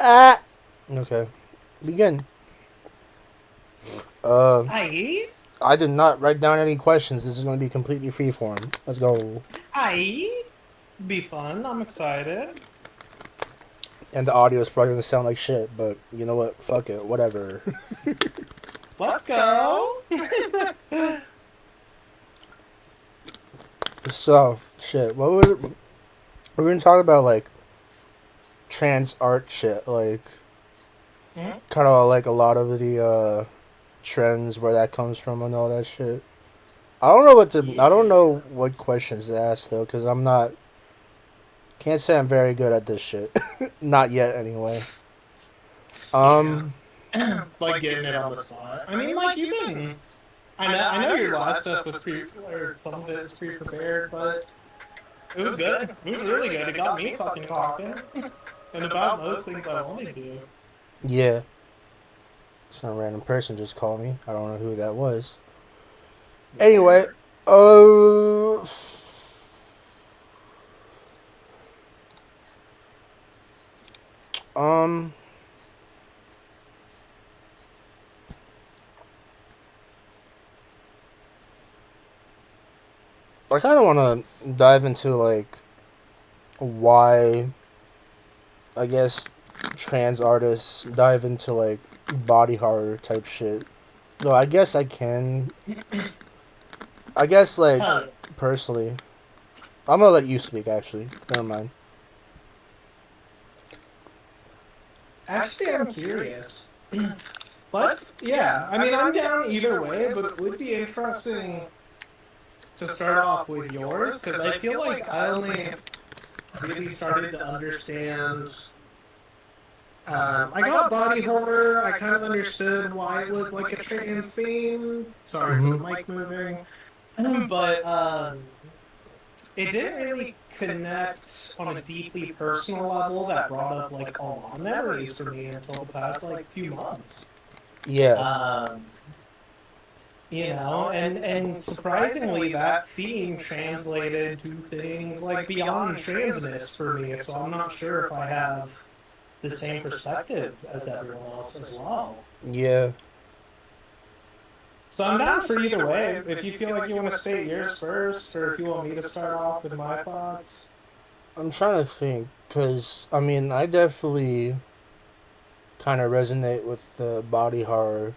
Ah. Okay. Begin. Uh, I, I did not write down any questions. This is going to be completely freeform. Let's go. I, be fun. I'm excited. And the audio is probably going to sound like shit, but you know what? Fuck it. Whatever. Let's go. So, shit. What was it? We're going to talk about, like, trans art shit. Like, Mhm. kind of like a lot of the, trends, where that comes from and all that shit. I don't Yeah. know what questions to ask, though, because I'm not, can't say I'm very good at this shit. Not yet, anyway. Yeah. Um, Like getting it on the spot. I mean, like you've been. I know your last stuff was or some of it was pre-prepared, but it was good. It was really good. It got me fucking talking, and about most things I wanted to. yeah. Some random person just called me. I don't know who that was. Anyway, Weird. uh, um, I kind of want to dive into like why I guess trans artists dive into like body horror type shit. No, I guess I can. I guess like Hell yeah. personally, I'm gonna let you speak. Actually, never mind. Actually, I'm curious. Yeah. I mean, I'm down either way, but it would be interesting to start off with yours because I feel like I only really started to understand. I got body horror. I kind of understood why it was like a trans theme. Sorry for the Mm-hmm. mic moving. But it didn't really connect on a deeply personal level that brought up like a lot of memories for me until the past like few months. Yeah. Um, and surprisingly, that theme translated to things like beyond transness for me. So I'm not sure if I have the same perspective as everyone else as well. Yeah. So I'm down for either way. If you feel like you want to state yours first, or if you want me to start off with my thoughts. I'm trying to think, cause I mean, I definitely kind of resonate with the body horror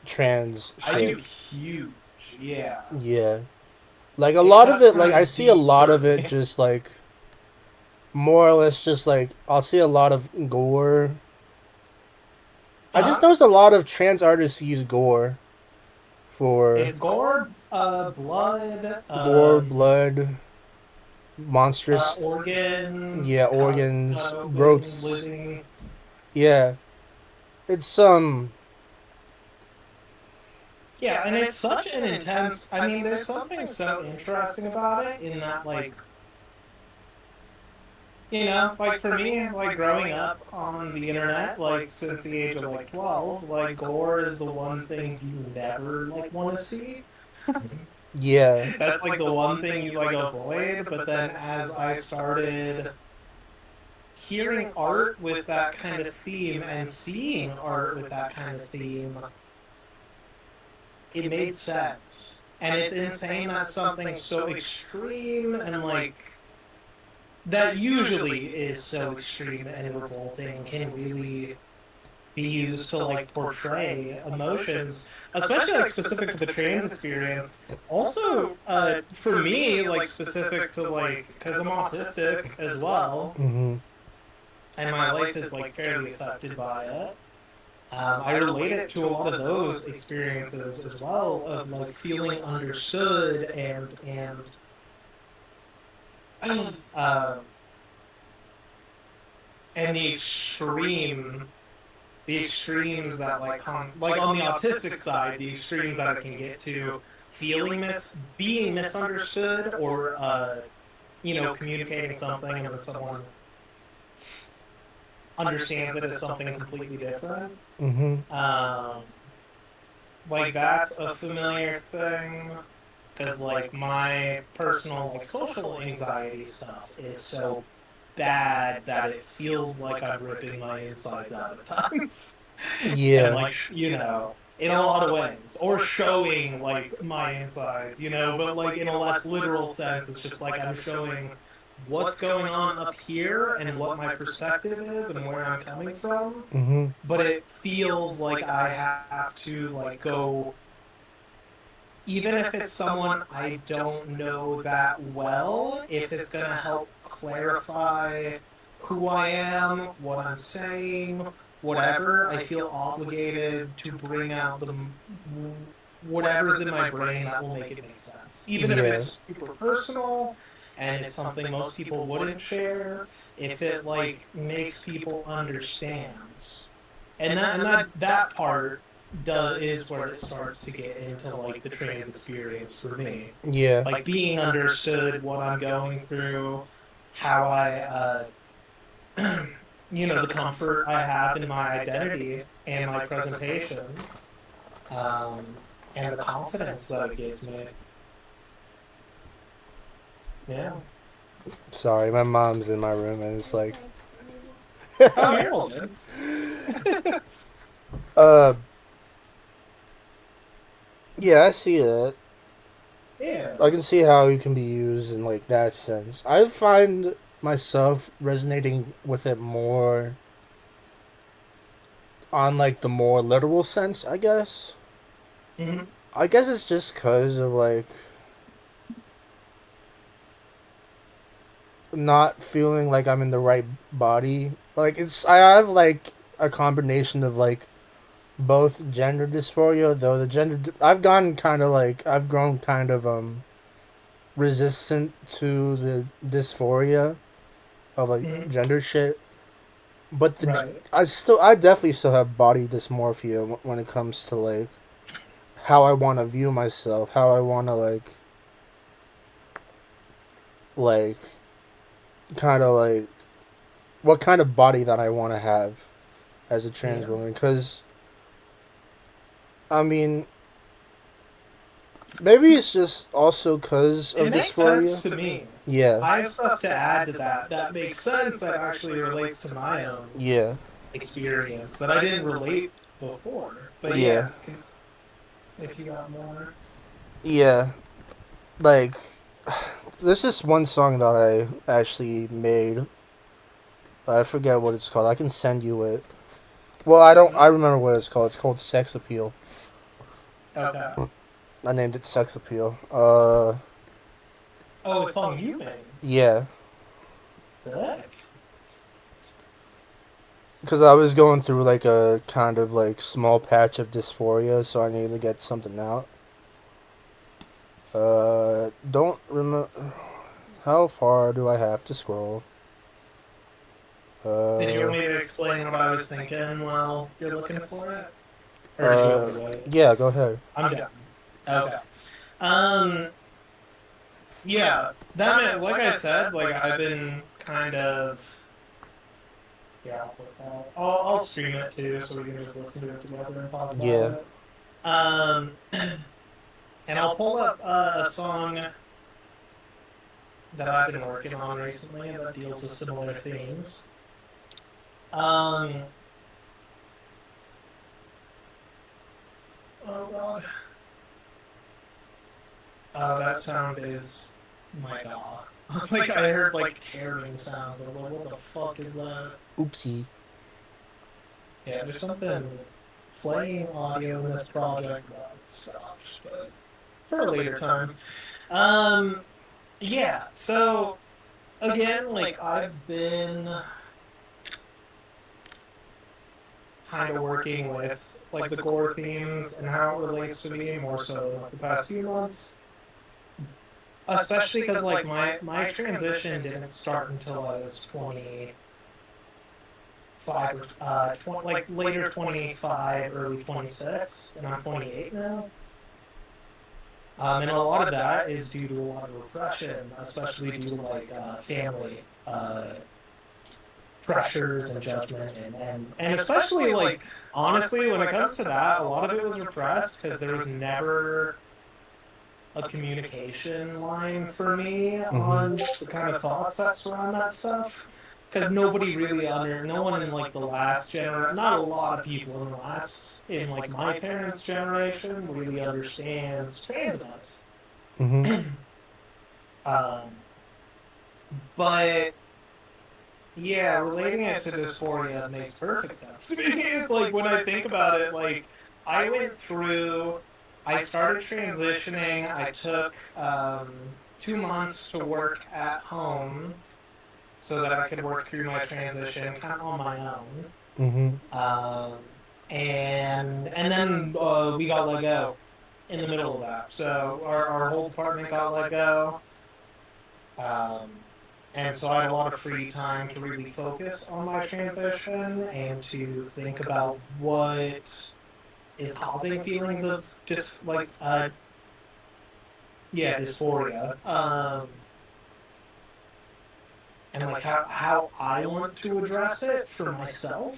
trans I do shit. huge, yeah. Yeah. Like a It lot of cuts it, kind like I of see a deep lot for of it me. just like more or less just like I'll see a lot of gore. I just Uh-huh. noticed a lot of trans artists use gore for It's gore, blood, blood, monstrous, yeah, organs, cut organs, open, growths. living. Yeah. It's Yeah, and it's such an intense. I mean, there's something so interesting about it in that, like, like for me, like growing up on the internet, like since the age of like 12, like gore is the one thing you never like want to see. yeah. That's like the one thing you like avoid. But then as I started hearing art with that kind of theme and seeing art with that kind of theme, it made sense. And it's insane that something so extreme and like that usually is so extreme and revolting can really be used to like portray emotions, especially like specific to the trans experience. Also, for me, like specific to like because I'm autistic as well, Mm-hmm. and my life is like fairly affected by it. I relate it to a lot of those experiences as well of like feeling understood um, and the extremes that like on the autistic side, the extremes that it can get to being misunderstood or communicating something and then someone understands it as something completely different. Mm-hmm. Um, like that's a familiar thing because like my personal like social anxiety stuff is so bad that it feels like I'm ripping my insides out at times. And Yeah. like, in a lot of ways, or showing like my insides, but like in a less literal sense, it's just like I'm showing what's going on up here and what my perspective is and where I'm coming from. Mhm. But it feels like I have to like go, even if it's someone I don't know that well, if it's going to help clarify who I am, what I'm saying, whatever, I feel obligated to bring out whatever's in my brain that will make it make sense. Even if Yeah. it's super personal and it's something most people wouldn't share, if it like makes people understand. And that part does is where it starts to get into like the trans experience for me. Yeah. Like being understood, what I'm going through, how the comfort I have in my identity and my presentation, um, and the confidence that it gives me. Yeah. Sorry, my mom's in my room and it's like Oh, you're all good. uh yeah, I see that. Yeah. I can see how it can be used in like that sense. I find myself resonating with it more on like the more literal sense, I guess. Hmm. I guess it's just cuz of like not feeling like I'm in the right body. Like I have like a combination of like both gender dysphoria, though I've grown kind of resistant to the dysphoria of like Hmm. gender shit. But Right. I definitely still have body dysmorphia when it comes to like how I want to view myself, how I want to like kind of like what kind of body that I want to have as a trans Yeah. woman. Because I mean, maybe it's just also because It of makes sense dysphoria. to me. Yeah, I have stuff to add to that that makes sense, that actually relates to my own yeah, experience that I didn't relate before. But yeah, yeah, if you got more. yeah. Like, there's this one song that I actually made. I forget what it's called. I can send you it. Well, I don't. I Mhm. remember what it's called. It's called Sex Appeal. Okay. I named it Sex Appeal. Oh, a song you made. Yeah, Sick. because I was going through like a kind of like small patch of dysphoria, so I needed to get something out. Don't remember how far do I have to scroll. Did you want Uh, me to explain what I was thinking while you're looking for it? Or did you want me to wait? yeah, go ahead. I'm done. Okay. Um, yeah, that meant, like I said, like I've been kind of, here, I'll put that. I'll stream it too, so we can just listen to it together and talk about Yeah, it. And I'll pull up a song that I've been working on recently that deals with similar themes. Um, oh God. Oh, that sound is my God. I was like, I heard like tearing sounds. I was like, what the fuck is that? oopsie. Yeah, there's something playing audio in this project, but it stopped. But for a later time. Um, yeah. So again, like I've been kind of working with like the gore themes and how it relates to me more so in like the past few months, especially because like my transition didn't start until I was 25 or 20, like later 25, early 26, and I'm 28 now. And a lot of that is due to a lot of repression, especially due to like family pressures and judgment, and especially like honestly when it comes to that, a lot of it was repressed because there was never a communication line for me Mhm. on the kind of thoughts that surround that stuff. because nobody really no one in like the last generation, not a lot of people in the last, in like my parents' generation really understands transness. Mhm. um, but yeah, relating it to dysphoria makes perfect sense to me. It's like when I think about it, like I went through, I started transitioning. I took 2 months to work at home so that I could work through my transition kind of on my own. Mhm. Um, and then we got let go in the middle of that. So our whole department got let go. Um, and so I had a lot of free time to really focus on my transition and to think about what is causing feelings of just like yeah, dysphoria. And like how I want to address it for myself.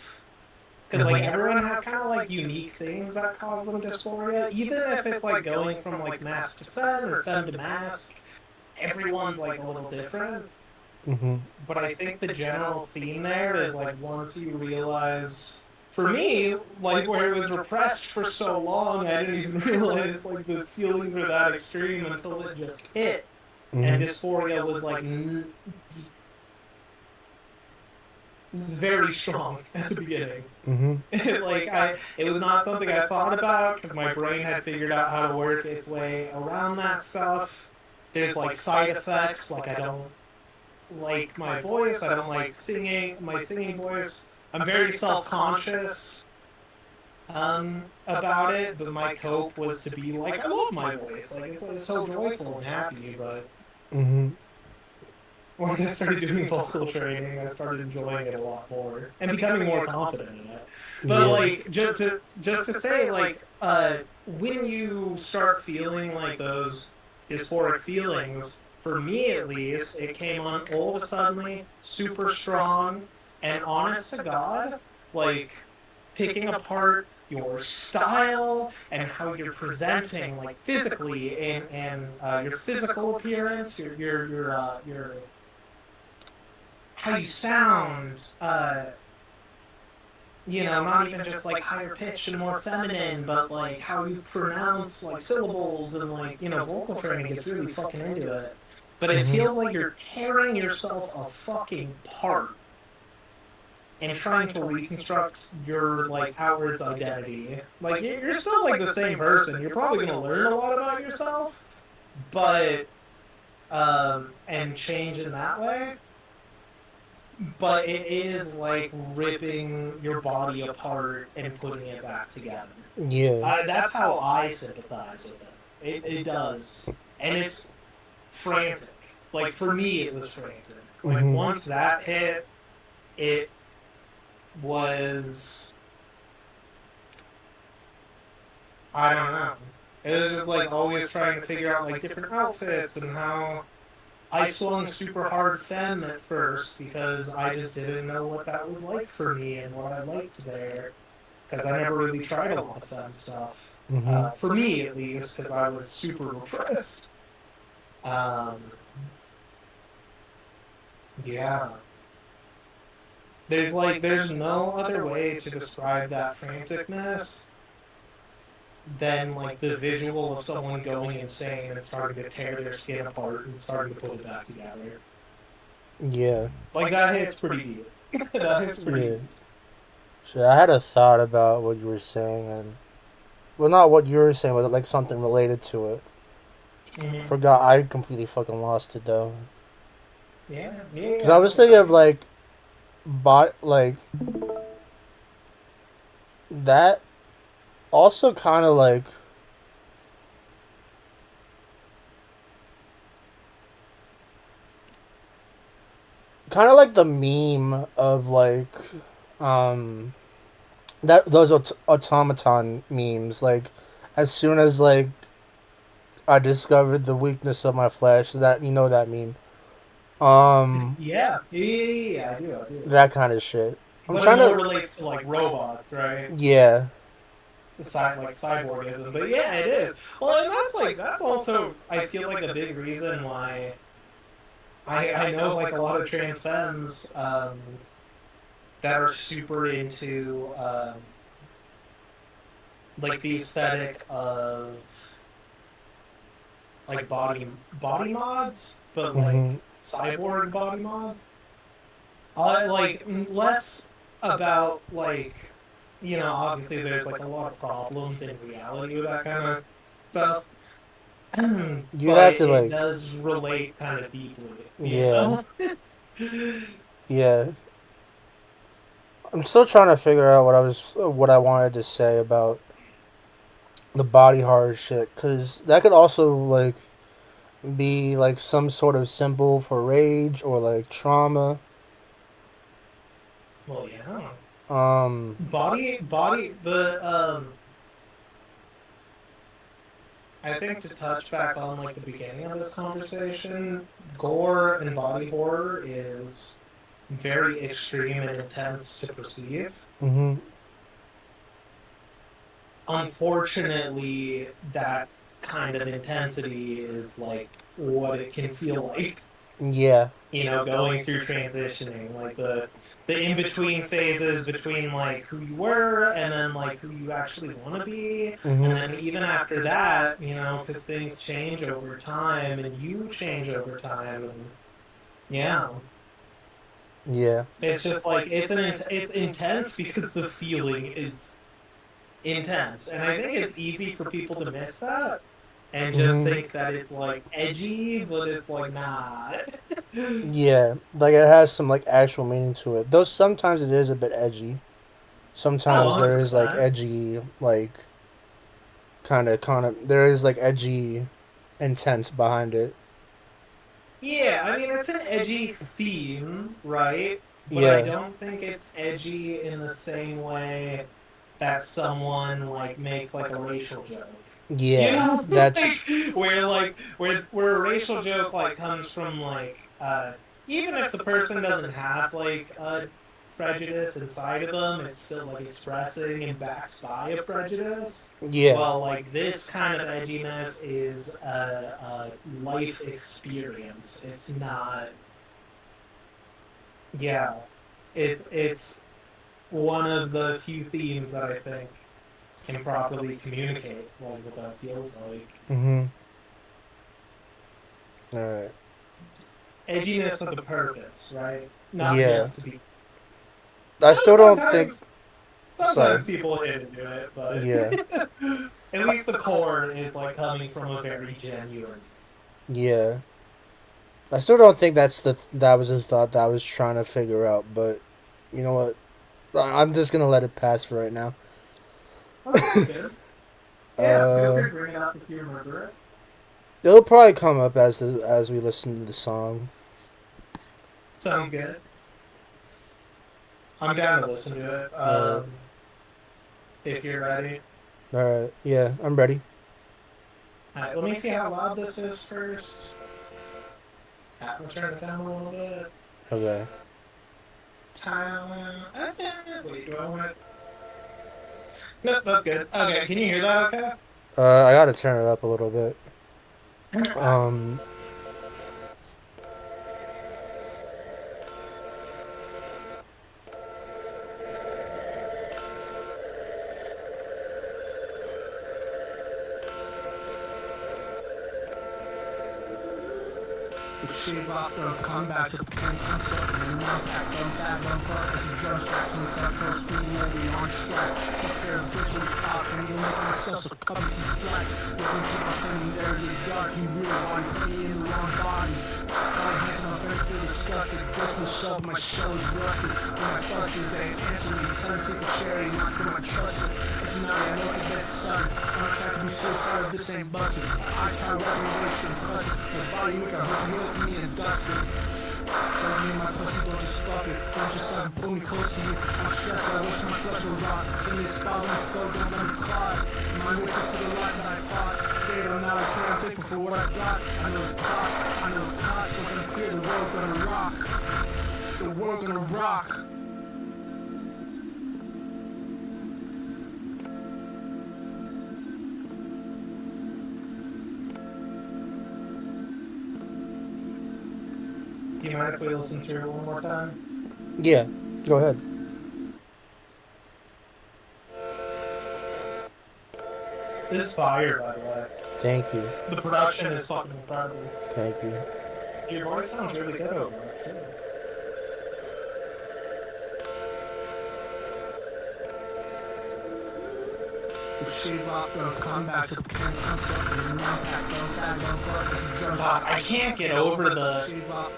Because like everyone has kind of like unique things that cause them dysphoria, even if it's like going from like mask to femme or femme to mask, everyone's like a little different. Mhm. But I think the general theme there is like once you realize, for me, like where it was repressed for so long, I didn't even realize like the feelings were that extreme until it just hit. And Mhm. dysphoria was like very strong at the beginning. Mhm. Like it was not something I thought about because my brain had figured out how to work its way around that stuff. There's like side effects, like I don't like my voice, I don't like singing, my singing voice. I'm very self-conscious about it, but my cope was to be like, I love my voice. Like it's so joyful and happy, but Mhm. once I started doing vocal training, I started enjoying it a lot more and becoming more confident in it. But Yeah. like just to say, like when you start feeling like those dysphoric feelings, for me at least, it came on all of a suddenly, super strong, and honest to God, like picking apart your style and how you're presenting, like physically, and your physical appearance, your how you sound, not even just like higher pitched and more feminine, but like how you pronounce like syllables and like, vocal training gets really fucking into it. But it Mhm. feels like you're tearing yourself apart and trying to reconstruct your like outwards identity. Like you're still like the same person. You're probably going to learn a lot about yourself, but and change in that way, but it is like ripping your body apart and putting it back together. Yeah. That's how I sympathize with it. It does, and it's frantic. Like for me, it was frantic. Like Mhm. once that hit, it was, I don't know. It was just like always trying to figure out like different outfits and how I swung super hard femme at first because I just didn't know what that was like for me and what I liked there, because I never really tried a lot of femme stuff. Mhm. For me, at least, because I was super repressed. Um, yeah, there's no other way to describe that franticness than like the visual of someone going insane and starting to tear their skin apart and starting to put it back together. Yeah. Like that hits pretty deep. That hits pretty Yeah. deep. So I had a thought about what you were saying, and well, not what you were saying, but like something related to it. Hmm. Forgot. I completely fucking lost it though. Yeah, Because I yeah, was no thinking of worries. like, like that. Also, kind of like the meme of like, um, that those automaton memes. Like, as soon as like I discovered the weakness of my flesh, that that meme. Um, Yeah, yeah, I do. that kind of shit. I'm But it trying more to. relates to like robots, right? Yeah. The like cyborgism. But yeah, it is. Well, and that's also I feel like a big reason why I know like a lot of trans femmes that are super into like the aesthetic of like body mods, but like Mm-hmm. cyborg body mods. Like less about like obviously there's like a lot of problems in reality with that kind of stuff. You'd But have to it like, does relate kind of deeply, you yeah, know? yeah. I'm still trying to figure out what I wanted to say about the body horror shit, because that could also like be like some sort of symbol for rage or like trauma. Well, yeah. Um. The I think to touch back on like the beginning of this conversation, gore and body horror is very extreme and intense to perceive. Mhm. Unfortunately, that kind of intensity is like what it can feel like, Yeah. going through transitioning, like the in-between phases between like who you were and then like who you actually want to be. And Mhm. then even after that, because things change over time and you change over time and yeah, Yeah. it's just like it's intense because the feeling is intense. And I think it's easy for people to miss that and just Mhm. think that it's like edgy, but it's like nah. Yeah. Like it has some like actual meaning to it. Though sometimes it is a bit edgy. Oh, Sometimes there is like 100%. edgy, like kind of there is like edgy intent behind it. Yeah, I mean it's an edgy theme, right? But I Yeah. don't think it's edgy in the same way that someone like makes like a racial joke. You Yeah. know, That's like where a racial joke like comes from like even if the person doesn't have like a prejudice inside of them, it's still like expressing and backed by a prejudice. yeah. Well, like this kind of edginess is a life experience. It's not, yeah. It's one of the few themes that I think can properly communicate like what that feels like. Mhm. All right. Edginess with a purpose, right? Not Yeah. just to be. I still don't think. Sorry. Sometimes people hit into it, but Yeah. at least the core is like coming from a very genuine. Yeah. I still don't think that was the thought that I was trying to figure out, but you know what? I'm just gonna let it pass for right now. That sounds good. Yeah, feel free uh, to bring it up if you remember it. it'll probably come up as we listen to the song. Sounds good. I'm down to listen to it. All right. If you're ready. All right. Yeah, I'm ready. All right, let me see how loud this is first. I'm gonna turn it down a little bit. Okay. Time. Wait, do I want it? Nope, that's good. Okay, can you hear that okay? I gotta turn it up a little bit. Um, Shave off the comebacks of Ken concept and an impact. Don't bad, don't fuck as a drum strap to attack her speed movie on track. Take care of bitch with off and you'll make myself so cut me some slack. Looking keep my thinking there's a dark you real body, put me in the wrong body. Got my hands on my friend, feel disgusted. Ghost will shove, my shell is rusted. When my fusses, they ain't answer me. Tendency for charity, not put my trust in. It's not, I know it's a death son. I'm not trying to be suicidal, this ain't busted. Eyes high, rapping, wasted, crusted. My body, make a hook, heal to me and dusted. Don't need my pussy, don't just fuck it. Don't just suck and pull me close to you. I'm stressed, I wish my flesh would rot. Send me a spot when I float, don't let me clot. My wish up to the life that I fought. They don't know I care, I'm thankful for what I got. I know the cost, I know the cost. Once I'm clear, the world gonna rock. The world gonna rock. you mind if we listen through it one more time? Yeah, go ahead. This is fire, by the way. Thank you. The production is fucking incredible. Thank you. Your voice sounds really good over it too. Shave off the comeback so can concept and impact on that one fuck as the drums Fuck, I can't get over the. shave off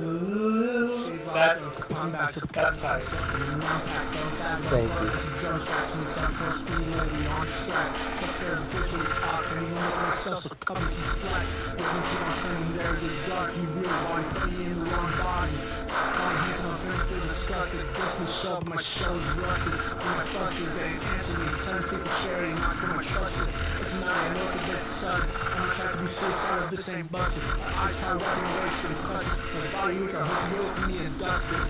Ooh, shave off that's the comeback so that's tight. and impact on that one Thank fuck you. as the drums start to mix up post speed lady on track take care of the bitch with off and you make myself so come if you slack we can keep on claiming there's a dark you real one putting in the wrong body he's no friend feel disgusted just me shove my show's rusted when my fusses they answer me trying to see for charity not for my trusted it's not I know it's a bit sudden I'm trying to be suicidal this ain't busted my eyes high rapping wasted and clustered my body weak I hope you open me and dusted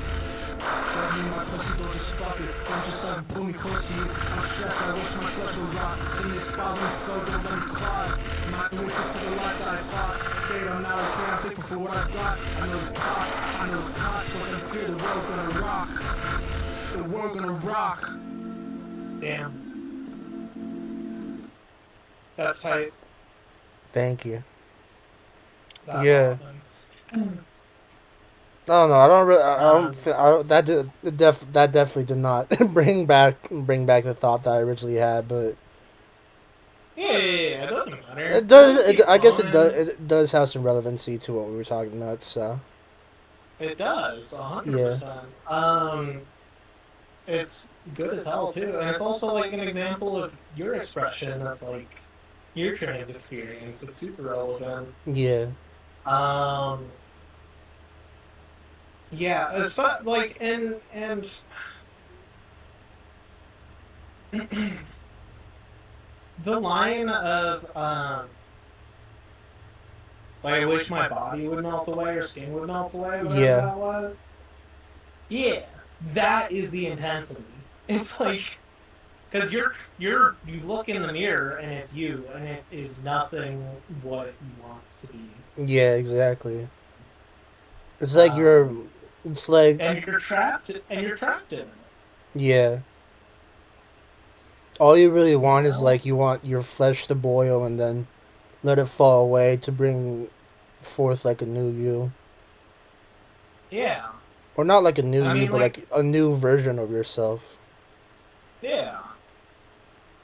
but me my pussy don't just fuck it don't just pull me close to you I'm stressed I wish my flesh would rot send me a spot on the floor don't let me clot my wasted for the life that I fought babe I'm not okay I'm thankful for what I've got I know the cost but I'm clear the world gonna rock the world gonna rock Damn, that's tight. Thank you. That's Yeah. awesome. No, no, I don't really. I Um, don't. I don't that that definitely did not bring back the thought that I originally had, but yeah, it doesn't matter. it It does. just be I guess it does. fun. It does have some relevancy to what we were talking about. So It does, yeah. 100%. It's good as hell too, and it's also like an example of your expression of like your trans experience. It's super relevant. Yeah. Um, yeah, like and the line of like I wish my body would melt away or skin would melt away, whatever Yeah. that was. Yeah, that is the intensity. It's like because you look in the mirror and it's you and it is nothing what you want to be. Yeah. Exactly. It's like you're. Um, It's like and you're trapped in it, yeah. All you really you want is know? like you want your flesh to boil and then let it fall away to bring forth like a new you, Yeah. or not like a new I you, mean but like like a new version of yourself. yeah,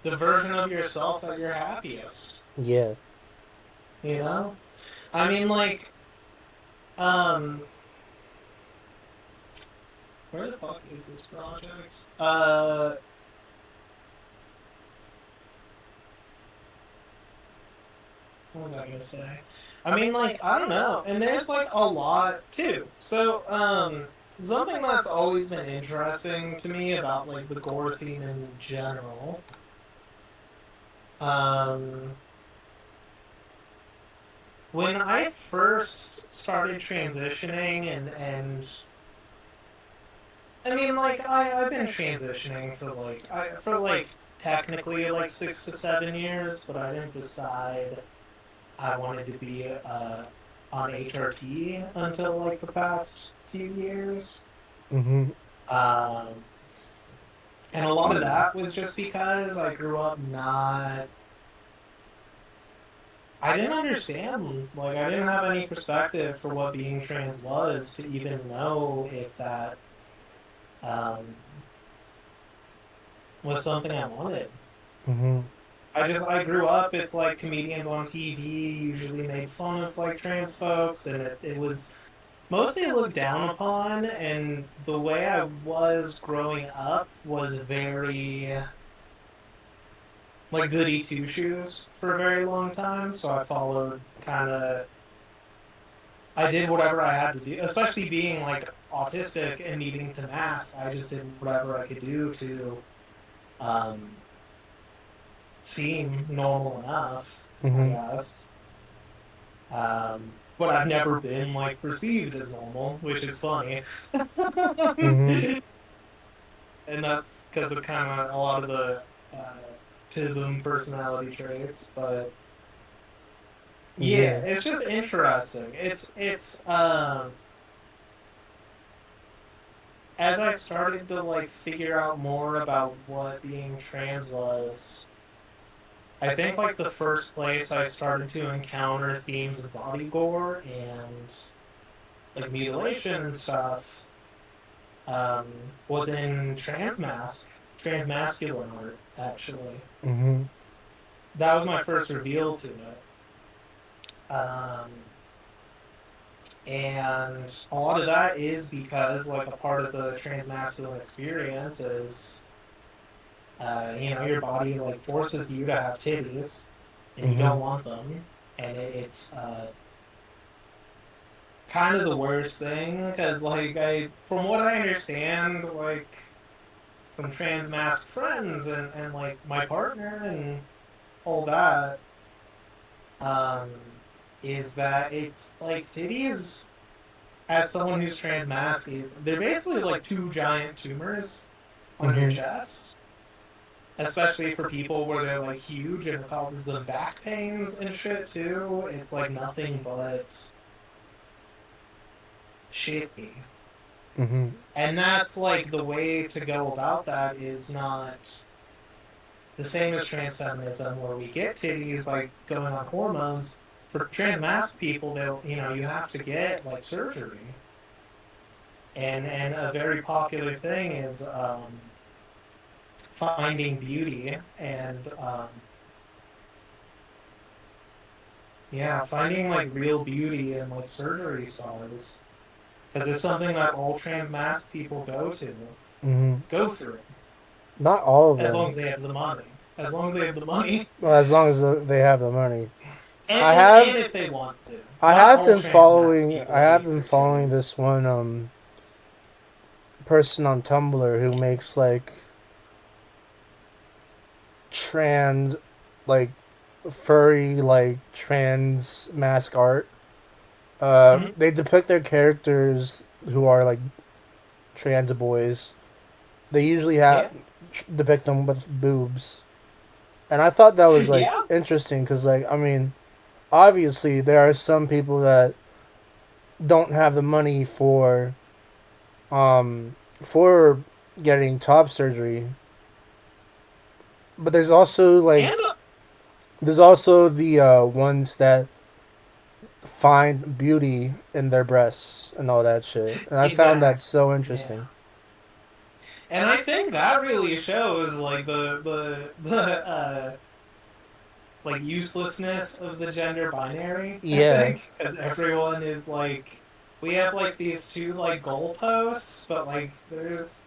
the version of yourself at your happiest, Yeah. you know? I mean like um where the fuck is this project? What was I gonna say? I mean, like, I don't know. And there's like a lot too. So, something that's always been interesting to me about like the gore theme in general, um, when I first started transitioning and I mean, like, I've been transitioning for like technically like 6 to 7 years, but I didn't decide I wanted to be on HRT until like the past few years. Mhm. Um, and a lot of that was just because I grew up not. I didn't understand, like, I didn't have any perspective for what being trans was to even know if that um, was something I wanted. Mhm. I grew up, it's like comedians on TV usually made fun of like trans folks, and it was mostly looked down upon, and the way I was growing up was very like goody two shoes for a very long time. So I followed kind of, I did whatever I had to do, especially being like autistic and needing to mask. I just did whatever I could do to um, seem normal enough, I Mhm. guess. But I've never been like perceived as normal, which is funny. Mhm. And that's because of kind of a lot of the tism personality traits. But Yeah, Yeah. it's just interesting. As I started to like figure out more about what being trans was, I think like the first place I started to encounter themes of body gore and like mutilation and stuff was in transmasculine art, actually. Mhm. That was my first reveal to it. Um, and a lot of that is because like a part of the transmasculine experience is your body like forces you to have titties and you Mhm. don't want them. And it's kind of the worst thing because like from what I understand, like from trans mask friends and like my partner and all that, um, is that it's like titties as someone who's trans mask is they're basically like two giant tumors on your Mhm. chest, especially for people where they're like huge and it causes them back pains and shit too. It's like nothing but shitty. Mhm. And that's like the way to go about that is not the same as transfeminism, where we get titties by going on hormones. For trans masc people, they'll, you have to get like surgery. And a very popular thing is finding beauty and yeah, finding like real beauty and like surgery scars. Because it's something that all trans masc people Mhm. go through, Not all of as long them. as they have the money. As long as they have the money. Well, as long as they have the money. And I and have if they want to. I Not have all been trans masc following I people have hate been their following titties. this one person on Tumblr who makes like trans like furry like trans mask art. Hmm. They depict their characters who are like trans boys. They usually have Yeah. depict them with boobs, and I thought that was like Yeah. interesting because like I mean, obviously there are some people that don't have the money um for getting top surgery, but And there's also the ones that find beauty in their breasts and all that shit, and I found that exact. so Yeah. interesting. And I think that really shows like the like uselessness of the gender binary, I Yeah. think, because everyone is like we have like these two like goalposts, but like there's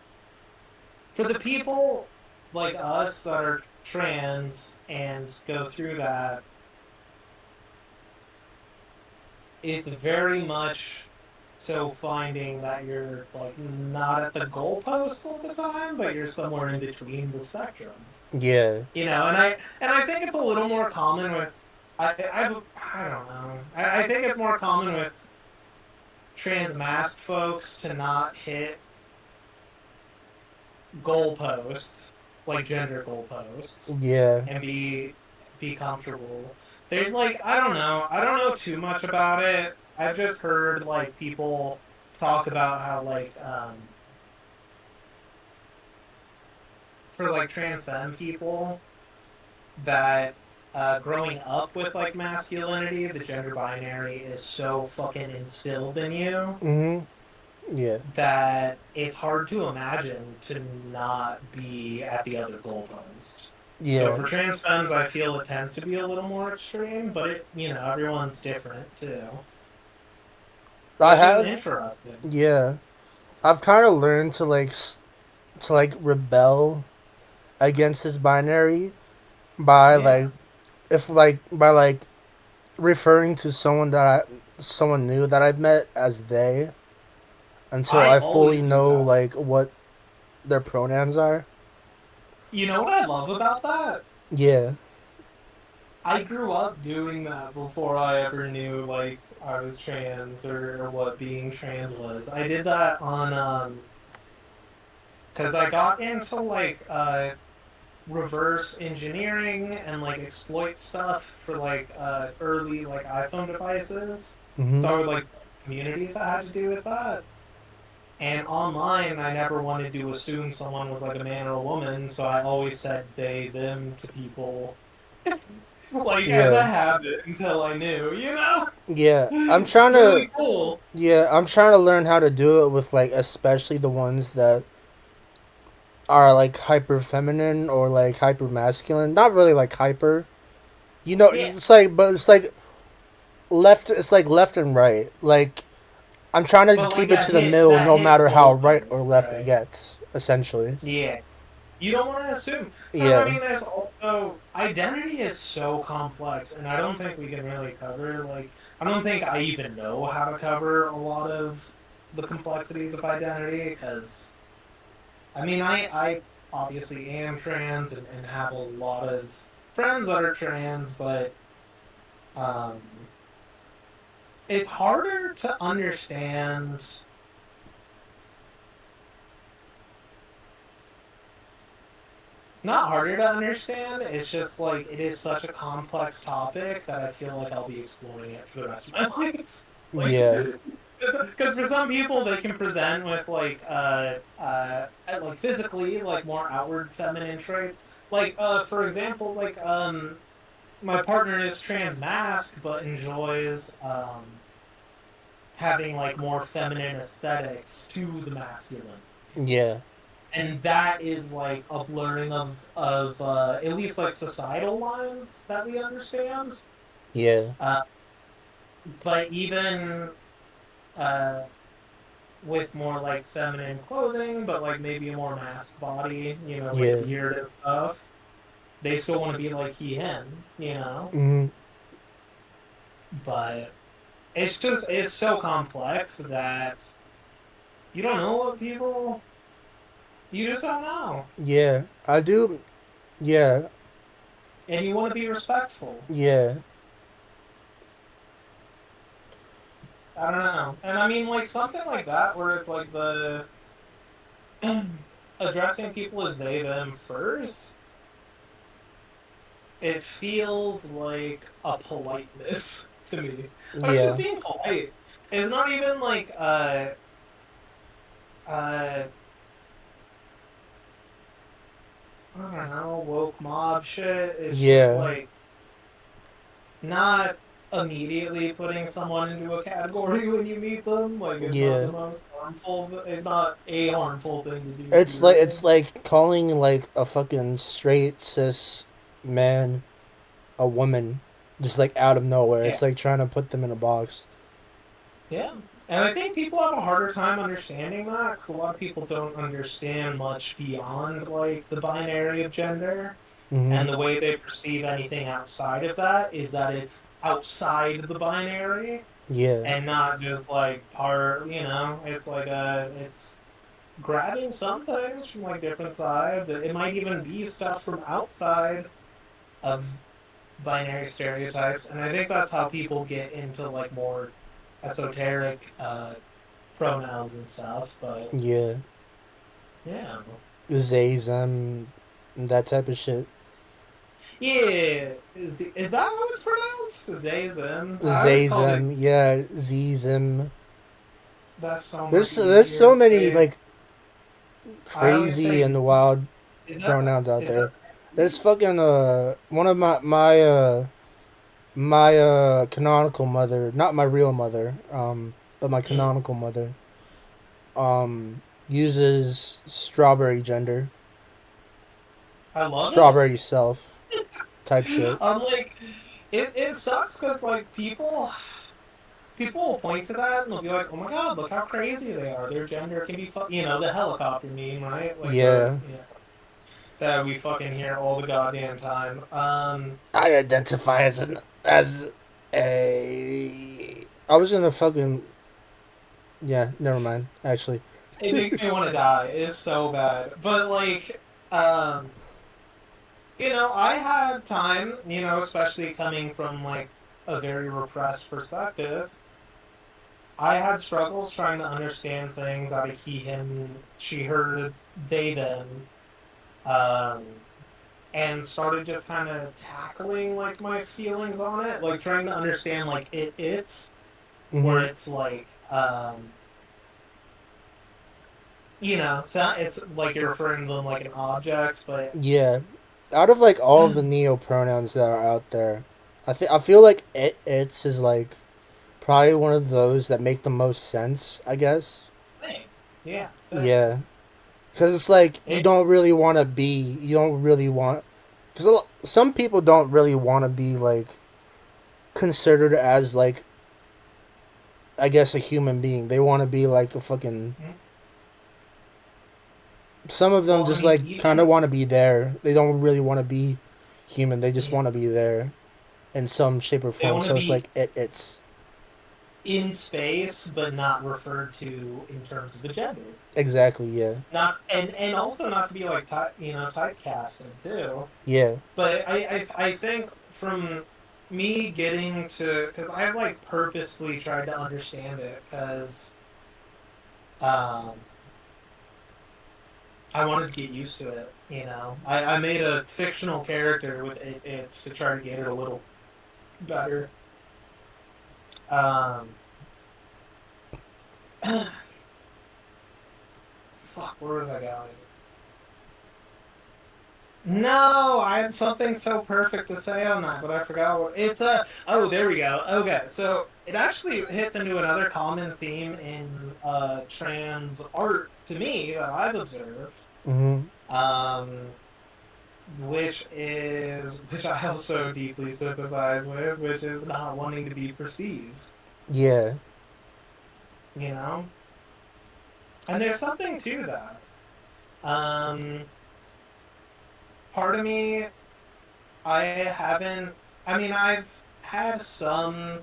for the people like us that are trans and go through that, it's very much so finding that you're like not at the goalposts all the time, but you're somewhere in between the spectrum. Yeah. And I think it's a little more common with I don't know. I think it's more common with trans masked folks to not hit goalposts, like gender goalposts, Yeah. and be comfortable. There's like I don't know too much about it. I've just heard like people talk about how like for like trans femme people that growing up with like masculinity, the gender binary is so fucking instilled in you Mhm. Yeah. that it's hard to imagine to not be at the other goalpost. So Yeah. for trans femmes, I feel it tends to be a little more extreme, but everyone's different too, I which is have. interesting. Yeah. I've kind of learned to to like rebel against this binary by Yeah, by like referring to someone new that I've met as they until I I fully always do know that. like what their pronouns are. You know what I love about that? Yeah. I grew up doing that before I ever knew like I was trans or what being trans was. I did that on because I got into like reverse engineering and like exploit stuff for like early like iPhone devices. Mm-hmm. So I would like communities that had to do with that. And online, I never wanted to assume someone was like a man or a woman, so I always said they, them to people, like as a Yeah. habit until I knew, you know? Yeah. I'm It's trying to. really cool. Yeah, I'm trying to learn how to do it with like especially the ones that are like hyper feminine or like hyper masculine. Not really like hyper. You know, Yeah. it's like, but it's like left. It's like left and right. Like I'm trying to But like keep it to the middle, that no hits matter how both right ways, or left it right? gets. Essentially. Yeah. You don't want to assume. Because, I Yeah. mean, there's also identity is so complex, and I don't think we can really cover, like, I don't think I even know how to cover a lot of the complexities of identity, because, I mean, I obviously am trans and have a lot of friends that are trans, but um, it's harder to understand. Not harder to understand. It's just like it is such a complex topic that I feel like I'll be exploring it for the rest of my life. Like, Yeah. because for some people they can present with like physically like more outward feminine traits. Like for example, like my partner is trans masc but enjoys having like more feminine aesthetics to the masculine. Yeah. And that is like a blurring of at least like societal lines that we understand. Yeah. Uh, but even uh, with more like feminine clothing, but like maybe a more masked body, like Yeah. beard and stuff, they still want to be like he him. Mm-hmm. But it's so complex that you don't know what people you just don't know, Yeah. I do. Yeah. and you want to be respectful. Yeah. I don't know. And I mean, like something like that, where it's like the addressing people as they, them first, it feels like a politeness to me. Like just Yeah. being polite. It's not even like uh I don't know, woke mob shit. It's just Yeah. like not immediately putting someone into a category when you meet them. Like it's not the Yeah. most harmful. It's not a harmful thing to do. It's Period. like calling like a fucking straight cis man a woman just like out of nowhere. Yeah. It's like trying to put them in a box. Yeah. And I think people have a harder time understanding that because a lot of people don't understand much beyond like the binary of gender. Mm-hmm. And the way they perceive anything outside of that is that it's outside the binary Yeah. and not just like it's like it's grabbing some things from like different sides. It might even be stuff from outside of binary stereotypes. And I think that's how people get into like more esoteric pronouns and stuff. But Yeah. yeah, They, them, that type of shit. yeah, is that how it's pronounced? They, them. I always They, called it. them, yeah, Z, them. That's so much There's easier so to many say. like I always crazy say, and wild is that pronouns out is that there. There's fucking one of my canonical mother, not my real mother, but my mm, canonical mother, uses strawberry gender, I love it. strawberry self type shit. I'm like, it sucks because like people will point to that and they'll be like, oh my God, look how crazy they are. Their gender can be the helicopter meme, right? Like Yeah, that we fucking hear all the goddamn time. I identify as a. I was gonna fucking yeah. Never mind. Actually, It makes me want to die. It's so bad. But like, um, I had time, especially coming from like a very repressed perspective. I had struggles trying to understand things out of he, him, she, her, they, them. Um, and started just kind of tackling like my feelings on it, like trying to understand like it's where Mm-hmm. it's like so it's like you're referring to them like an object, but Yeah. Out of like all of the neo pronouns that are out there, I feel like it's is like probably one of those that make the most sense. I guess. same. Yeah, same. Yeah. Because it's like It you don't really want because some people don't really want to be like considered as like I guess a human being. They want to be like a fucking. Some of them well, I just mean, like kind of even want to be there. They don't really want to be human. They just yeah, want to be there in some shape or they form. want to So it's be like it's in space, but not referred to in terms of a gender. exactly yeah Not and also not to be like typecasted too. yeah. But I think from me getting to because I've like purposefully tried to understand it because um I wanted to get used to it. I made a fictional character with it's to try to get it a little better. Um, fuck, where was I going? No, I had something so perfect to say on that, but I forgot what it's a. Oh, there we go. Okay, so it actually hits into another common theme in trans art to me that I've observed. Mm-hmm. Um, which I also deeply sympathize with, which is not wanting to be perceived, Yeah. you know? And there's something to that. Um, Part of me, I haven't, I mean, I've had some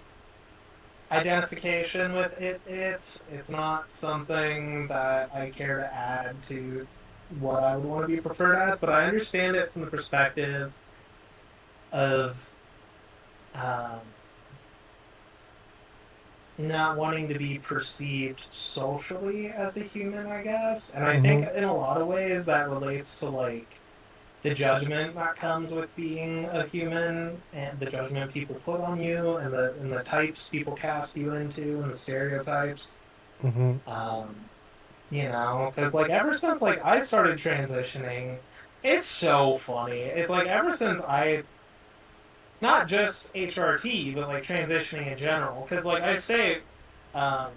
identification with it's not something that I care to add to what I would want to be preferred as, but I understand it from the perspective of um, not wanting to be perceived socially as a human, I guess. And I think Mm-hmm. in a lot of ways that relates to like the judgment that comes with being a human and the judgment people put on you and the types people cast you into and the stereotypes. Mm-hmm. Um, because like ever since like I started transitioning, it's so funny. It's like ever since I not just HRT, but like transitioning in general. Because like I say, um,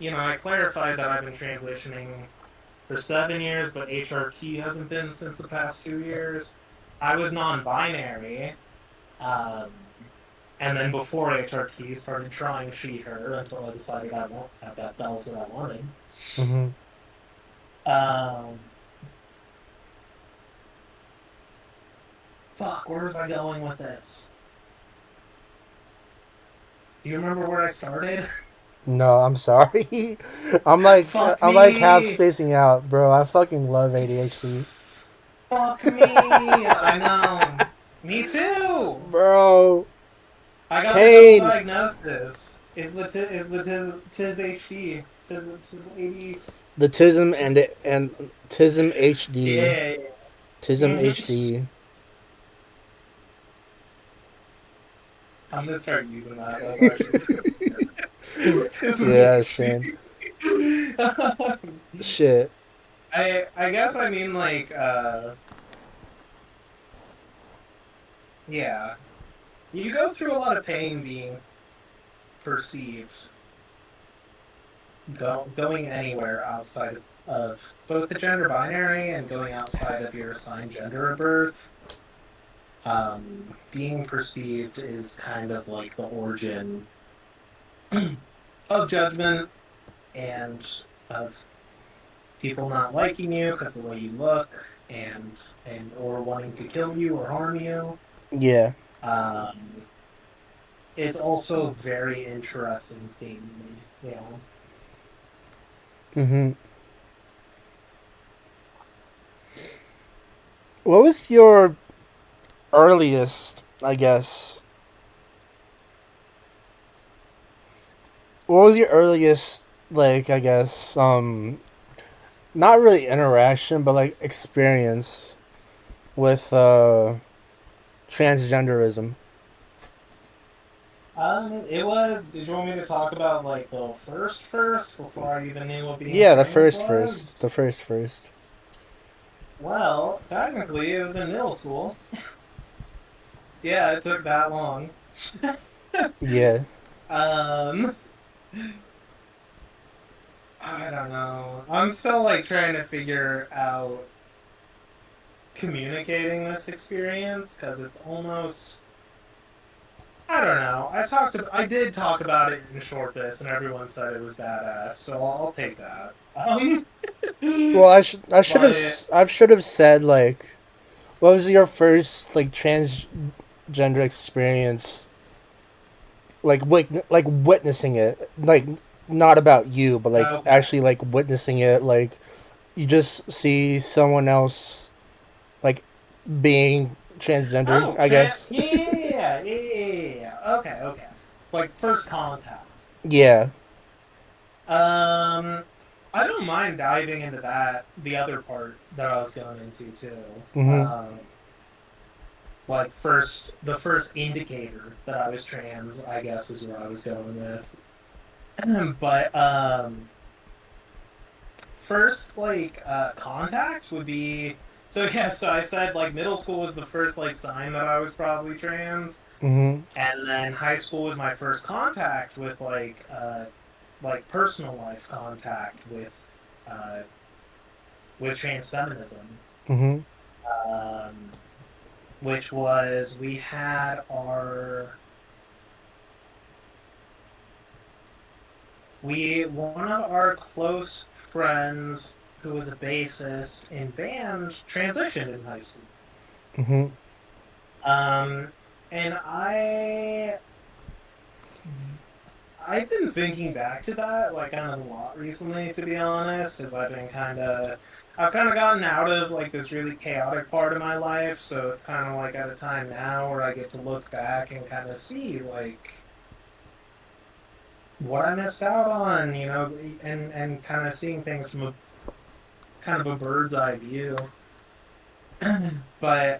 I clarified that I've been transitioning for 7 years, but HRT hasn't been since the past 2 years. I was non-binary, um, and then before HRT, started trying she/her until I decided I want that was what I wanted. Mm-hmm. Um, Fuck, where was I going with this? Do you remember where I started? No, I'm sorry. Fuck I'm like half me. spacing out, bro. I fucking love ADHD, Fuck me. I know. Me too. bro. I got the double Pain. diagnosis. Is the tis HD tis AD. The Tism and Tism HD. Yeah. Tism Mhm. HD. I'm gonna start using that. That's actually tism Yeah, HD. same. Shit. I guess I mean like yeah. You go through a lot of pain being perceived going anywhere outside of both the gender binary and going outside of your assigned gender of birth. Being perceived is kind of like the origin of judgment and of people not liking you because of the way you look and or wanting to kill you or harm you. Yeah. Um, it's also a very interesting theme to me. Mm-hmm. What was your earliest, I guess? What was your earliest, like, I guess, not really interaction, but like experience with transgenderism? It was. Did you want me to talk about like the first before I even knew what being Yeah, the trans first was? first. The first first. Well, technically, it was in middle school. Yeah, it took that long. Yeah. um, I don't know. I'm still like trying to figure out communicating this experience because it's almost. I don't know. I did talk about it in short this, and everyone said it was badass, so I'll take that. Well, But I should have said like, what was your first like transgender experience? Like witnessing it, like not about you, but like okay. actually like witnessing it. Like you just see someone else like being transgender, Oh, I guess. yeah. Okay. Like first contact. Yeah. Um, I don't mind diving into that, the other part that I was going into too. Mhm. Like the first indicator that I was trans, I guess is where I was going with. But first contact would be so yeah, so I said like middle school was the first like sign that I was probably trans. Mhm. And then high school was my first contact with like personal life contact uh with transfeminism. Mhm. Um which was we had our, we one of our close friends who was a bassist in band transitioned in high school. Mhm. Um and I've been thinking back to that like kind of a lot recently, to be honest, as I've kind of gotten out of like this really chaotic part of my life, so it's kind of like at a time now where I get to look back and kind of see like what I missed out on, and kind of seeing things from a kind of a bird's eye view. But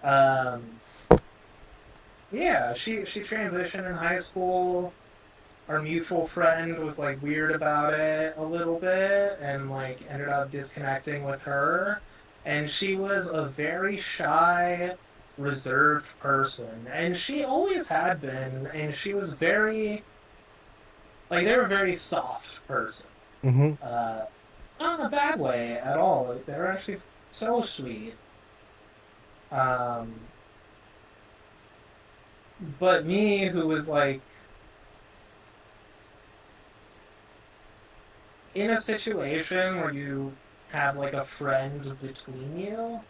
yeah, she transitioned in high school. Our mutual friend was like weird about it a little bit and like ended up disconnecting with her. And she was a very shy, reserved person. And she always had been. And she was they were a very soft person. Mhm. Uh, Not in a bad way at all. Like, they were actually so sweet. Um, but me, who was like in a situation where you have like a friend between you,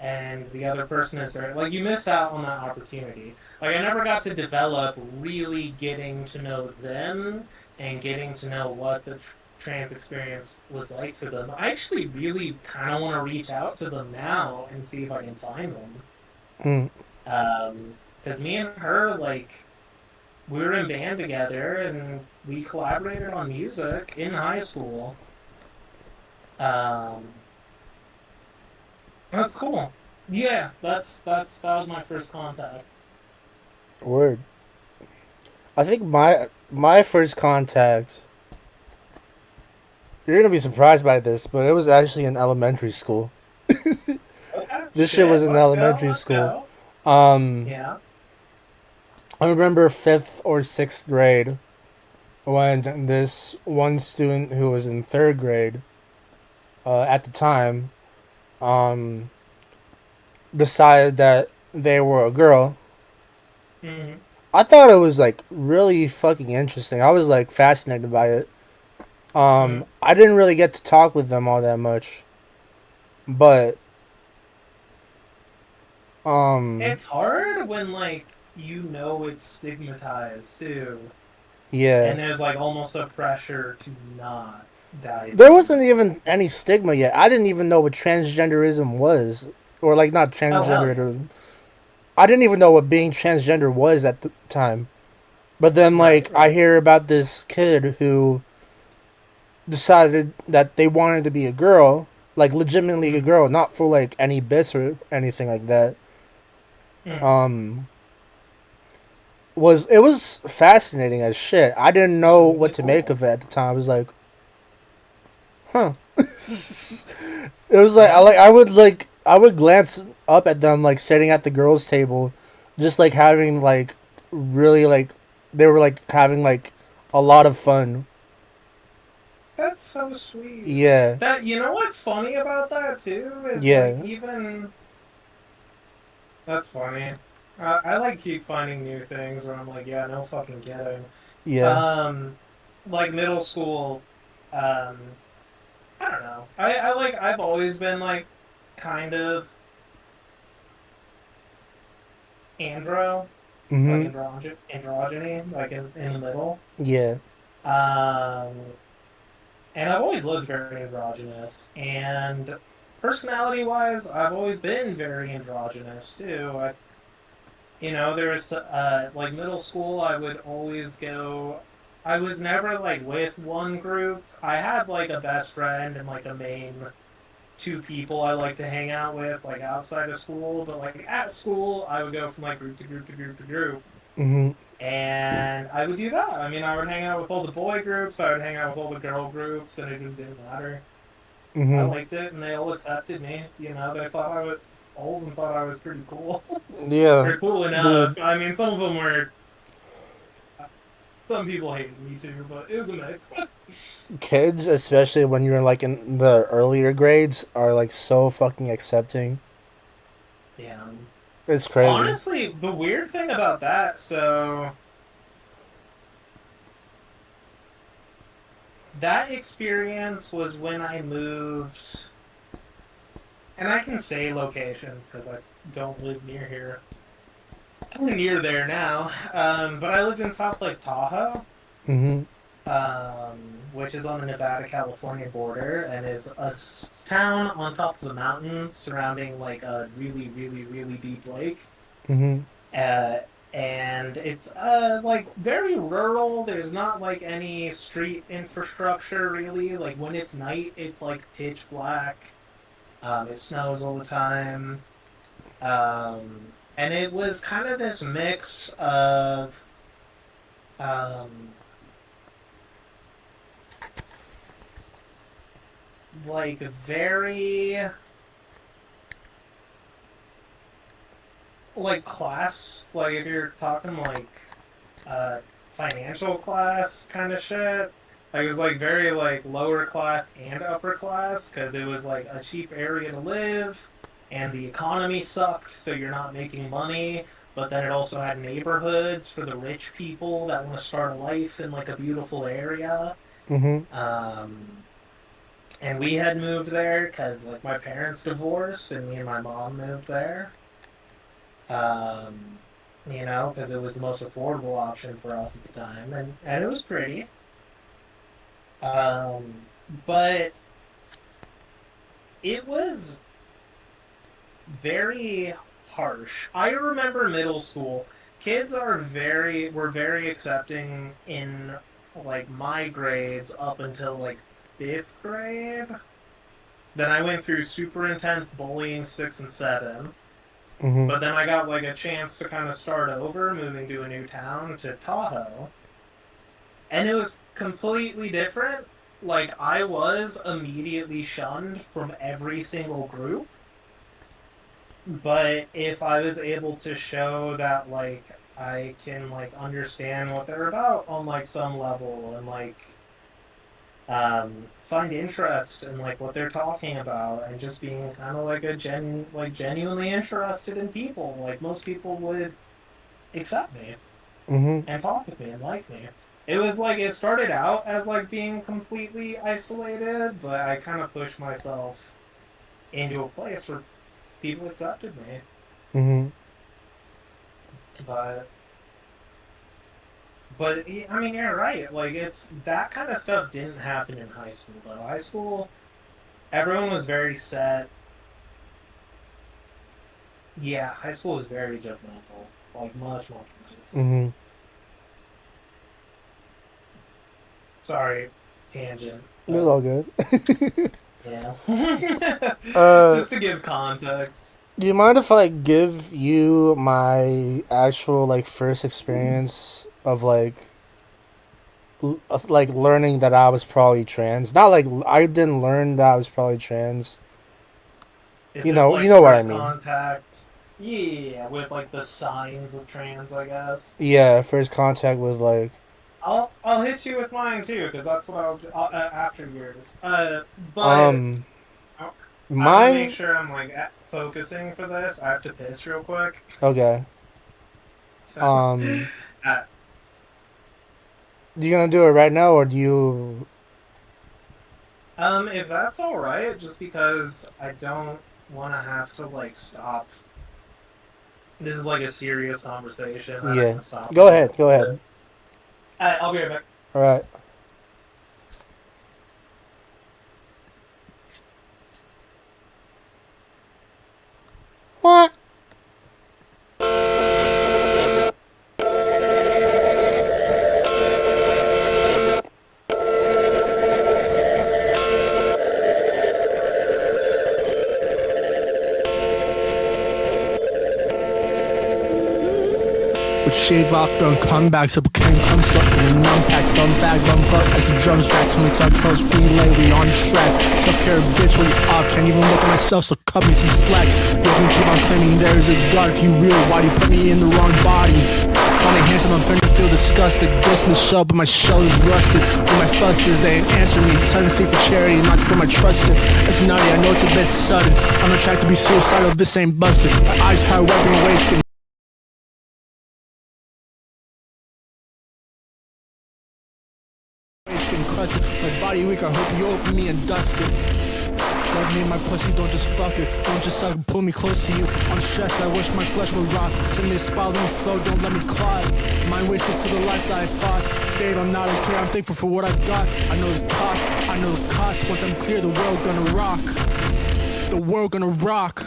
and the other person is very like you miss out on that opportunity. Like I never got to develop really getting to know them and getting to know what the trans experience was like for them. I actually really kind of want to reach out to them now and see if I can find them. Mhm. Because me and her we were in band together and we collaborated on music in high school. Um, that's cool. Yeah, that was my first contact. Word. I think my first contact. You're gonna be surprised by this, but it was actually in elementary school. Okay, This shit was shit, in let's go, elementary let's school. go. Um, Yeah. I remember fifth or sixth grade when this one student who was in third grade at the time um, decided that they were a girl. Hmm. I thought it was like really fucking interesting. I was like fascinated by it. Hmm. I didn't really get to talk with them all that much, but um, It's hard when it's stigmatized too, yeah, and there's like almost a pressure to not dive there in. wasn't even any stigma yet. I didn't even know what transgenderism was, or like not Oh hell yeah. transgenderism. I didn't even know what being transgender was at the time. But then, Right, like, I right. hear about this kid who decided that they wanted to be a girl, like legitimately a girl, not for like any bits or anything like that. Mm. Um, was fascinating as shit. I didn't It's know what really to make cool. of it at the time. I was like, huh. It was like Yeah. I would glance up at them like sitting at the girls' table, just like having like really like they were like having like a lot of fun. That's so sweet. Yeah, That you know what's funny about that too is like yeah, even that's funny. I like keep finding new things where I'm like, yeah, no fucking kidding. yeah. Um, like middle school, um, I don't know. I like I've always been like kind of andro, like Mhm. androgyny, like in the middle. Yeah. Um, and I've always looked very androgynous. And personality wise, I've always been very androgynous too. There's like middle school, I would always go. I was never like with one group. I had like a best friend and like a main two people I like to hang out with, like outside of school. But like at school, I would go from like group to group to group to group. Mhm. And I would do that. I mean, I would hang out with all the boy groups, I would hang out with all the girl groups, and it just didn't matter. I Mhm. liked it, and they all accepted me. They thought I was all of them thought I was pretty cool Yeah, or cool enough. dude. I mean, some of them were. Some people hated me too, but it was a mix. Kids, especially when you're like in the earlier grades, are like so fucking accepting. Yeah. It's crazy. Honestly, the weird thing about that, so that experience was when I moved, and I can say locations because I don't live near here. I'm near there now. But I lived in South Lake Tahoe, Mhm. which is on the Nevada-California border and is a town on top of the mountain surrounding like a really, really, really deep lake. Mhm. Uh, and it's like very rural. There's not like any street infrastructure really. Like when it's night, it's like pitch black. It snows all the time. And it was kind of this mix of um, like very like class. Like if you're talking like uh financial class kind of shit. Like it was like very like lower class and upper class because it was like a cheap area to live and the economy sucked, so you're not making money. But then it also had neighborhoods for the rich people that want to start a life in like a beautiful area. Mhm. Um, and we had moved there because like my parents divorced and me and my mom moved there. Um, because it was the most affordable option for us at the time, and it was pretty. But it was very harsh. I remember middle school. Kids were very accepting in like my grades up until like fifth grade. Then I went through super intense bullying sixth and seventh. Mhm. But then I got like a chance to kind of start over, moving to a new town to Tahoe. And it was completely different. Like I was immediately shunned from every single group, but if I was able to show that like I can like understand what they're about on like some level and like find interest in like what they're talking about and just being kind of like genuinely interested in people, like most people would accept me Mhm. and talk with me and like me. It was like it started out as like being completely isolated, but I kind of pushed myself into a place where people accepted me. Mhm. But I mean, you're right. Like it's that kind of stuff didn't happen in high school though. High school, everyone was very set. Yeah, high school was very judgmental. Like much, much worse. Mhm. Sorry, tangent, This is but all good. Yeah. Uh, Just to give context. do you mind if I give you my actual like first experience of like learning that I was probably trans? Not like I didn't learn that I was probably trans. It's You just know, you like know what I first mean. contact. Yeah, with like the signs of trans, I guess. Yeah, first contact with like I'll hit you with mine too, because that's what I was after yours. But um I, I want to make mine. sure I'm like focusing for this. I have to piss real quick. Okay. So, Um, uh, you gonna do it right now or do you? if that's all right, just because I don't want to have to like stop. This is like a serious conversation. I don't Yeah. want to stop Go in the middle ahead. Go of ahead. it. I'll be right back. All right. What? Would shave off, throwing comebacks, up came come up in an unpack, bum bag, bum fuck as the drums rack. Tell me talk close, relay, we on track. Self-care, bitch, we off, can't even look at myself, so cut me some slack. You can keep on claiming there is a God. If you real, why do you put me in the wrong body? Calling handsome, I'm finna feel disgusted. Ghost in the shell, but my shell is rusted. When my fuss is, they ain't answer me. Time to seek for charity, not to put my trust in. It's nutty, I know it's a bit sudden. I'm on track to be suicidal, this ain't busted. My eyes tired, wiping away skin. Skin crusted, my body weak, I hope you open me and dust it. Love me and my pussy, don't just fuck it. Don't just suck, pull me close to you. I'm stressed, I wish my flesh would rot. Send me a spiral, don't flow, don't let me clot. Mind wasted for the life that I fought. Babe, I'm not okay, I'm thankful for what I've got. I know the cost, I know the cost. Once I'm clear, the world gonna rock. The world gonna rock.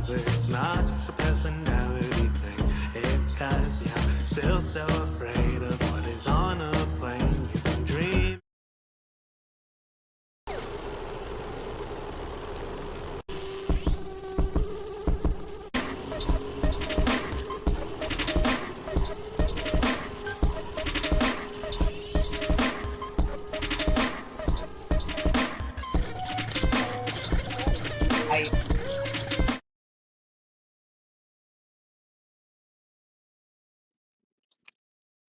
It's not just a personality thing. It's cause you're still so afraid of what is on a plane. You can dream. I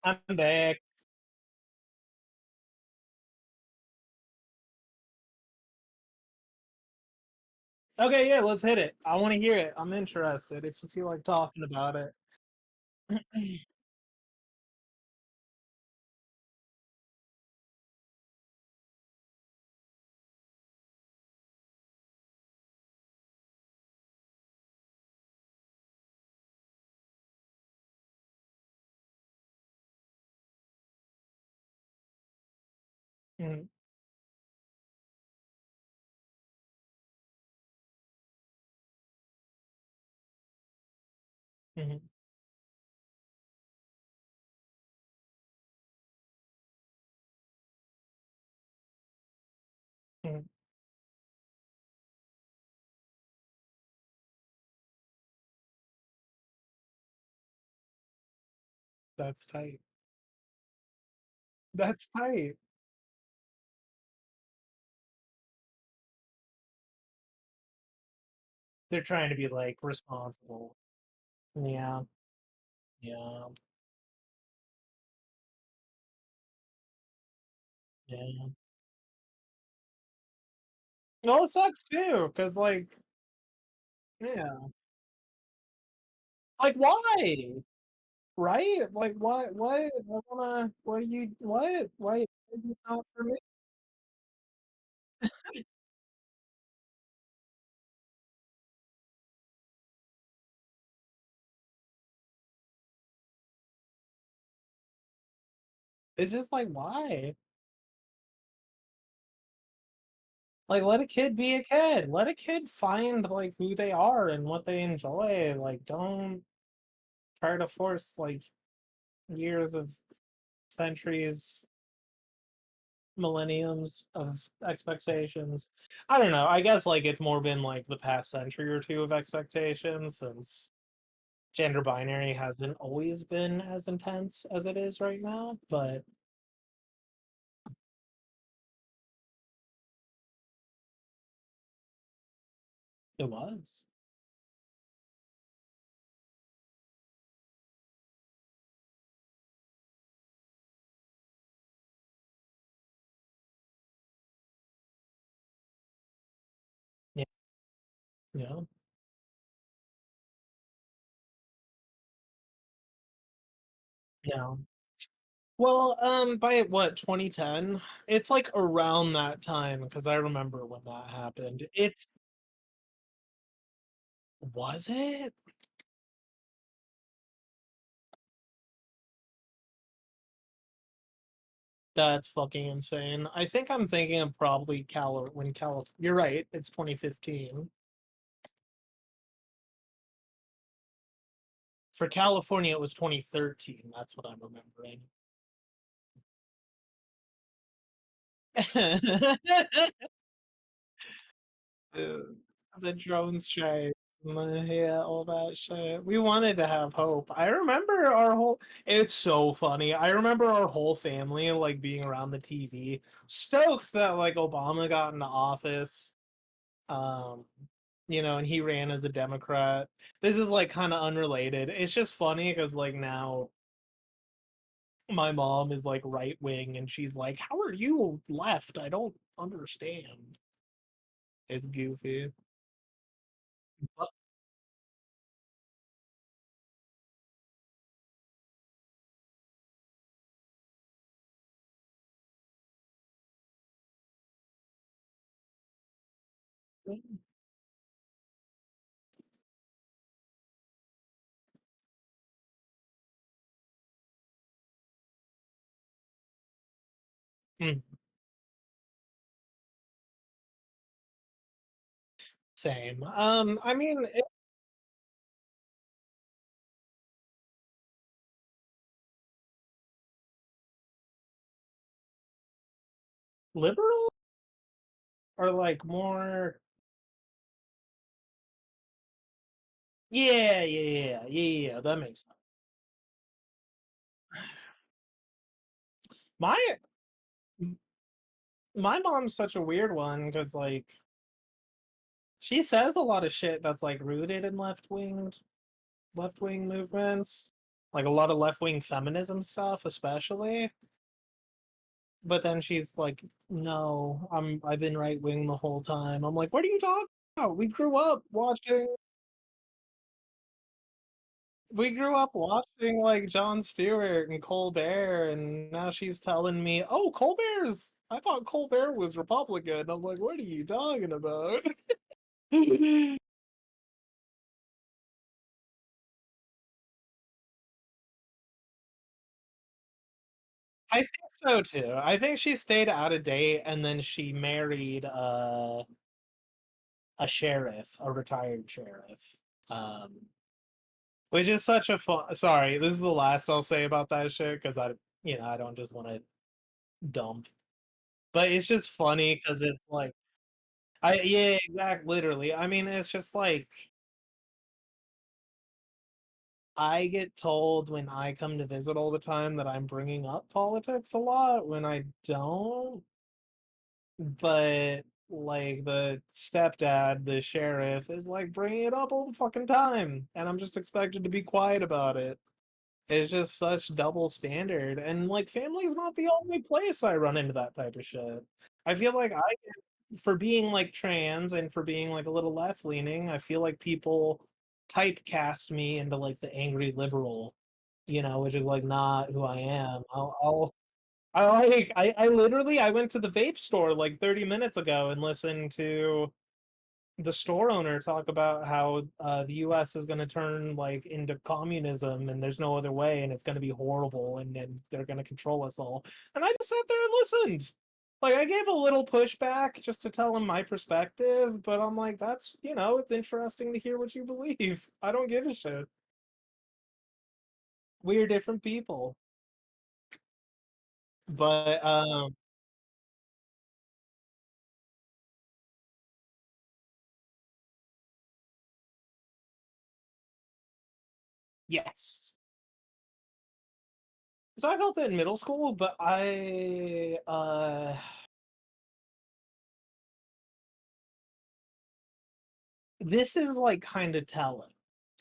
I'm back. Okay, yeah, let's hit it. I want to hear it. I'm interested. If you feel like talking about it. Mhm, mhm, mhm, That's tight. That's tight. They're trying to be like responsible. Yeah, yeah, yeah. Well, it sucks too, because yeah, like why? Right? Like why? What? I wanna. What do you? What? Why? Is it not for me? It's just like why? Like, let a kid be a kid. Let a kid find like who they are and what they enjoy. Like, don't try to force like years of centuries, millenniums of expectations. I don't know. I guess like it's more been like the past century or two of expectations since gender binary hasn't always been as intense as it is right now, but it was. Yeah. Yeah. Yeah. Well, by what, 2010? It's like around that time because I remember when that happened. It's was it? That's fucking insane. I think I'm thinking of probably when You're right, it's 2015. For California, it was 2013. That's what I'm remembering. Dude, the drone strike, yeah, all that shit. We wanted to have hope. I remember our whole. It's so funny. I remember our whole family like being around the TV, stoked that like Obama got into office. Um, and he ran as a Democrat. This is like kind of unrelated. It's just funny because like now my mom is like right wing and she's like, "How are you left? I don't understand." It's goofy. But- Hmm, same. I mean, liberal or like more. Yeah, yeah, yeah, yeah, yeah. That makes sense. My my mom's such a weird one because like she says a lot of shit that's like rooted in left wing movements, like a lot of left wing feminism stuff, especially. But then she's like, "No, I've been right wing the whole time." I'm like, "What are you talking about? We grew up watching like Jon Stewart and Colbert, and now she's telling me, "Oh, I thought Colbert was Republican." I'm like, "What are you talking about?" I think so too. I think she stayed out of date and then she married a sheriff, a retired sheriff. Um, which is such a fun. Sorry, this is the last I'll say about that shit because I don't just want to dump. But it's just funny because it's like, yeah, exactly, literally. I mean, it's just like I get told when I come to visit all the time that I'm bringing up politics a lot when I don't. But like the stepdad, the sheriff, is like bringing it up all the fucking time, and I'm just expected to be quiet about it. It's just such double standard, and like family's not the only place I run into that type of shit. I feel like for being like trans and for being like a little left leaning, I feel like people typecast me into like the angry liberal, which is like not who I am. I literally I went to the vape store like 30 minutes ago and listened to the store owner talk about how the US is going to turn like into communism and there's no other way and it's going to be horrible and then they're going to control us all. And I just sat there and listened. Like, I gave a little pushback just to tell him my perspective, but I'm like, that's, it's interesting to hear what you believe. I don't give a shit. We are different people. But, yes. So I felt it in middle school, but this is like kind of telling,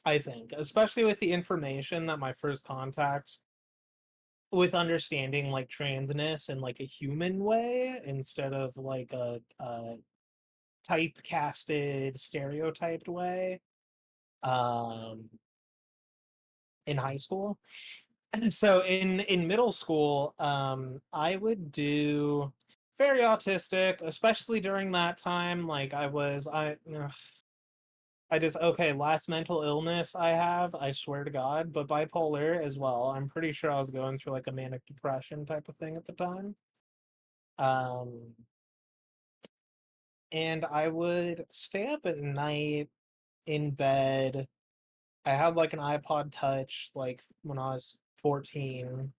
I think, especially with the information that my first contact with understanding like transness in like a human way instead of like a typecasted, stereotyped way, um, in high school. So in middle school, I would do very autistic, especially during that time. Like I just okay, last mental illness I have, I swear to God, but bipolar as well. I'm pretty sure I was going through like a manic depression type of thing at the time. Um, and I would stay up at night in bed. I had like an iPod Touch like when I was 14,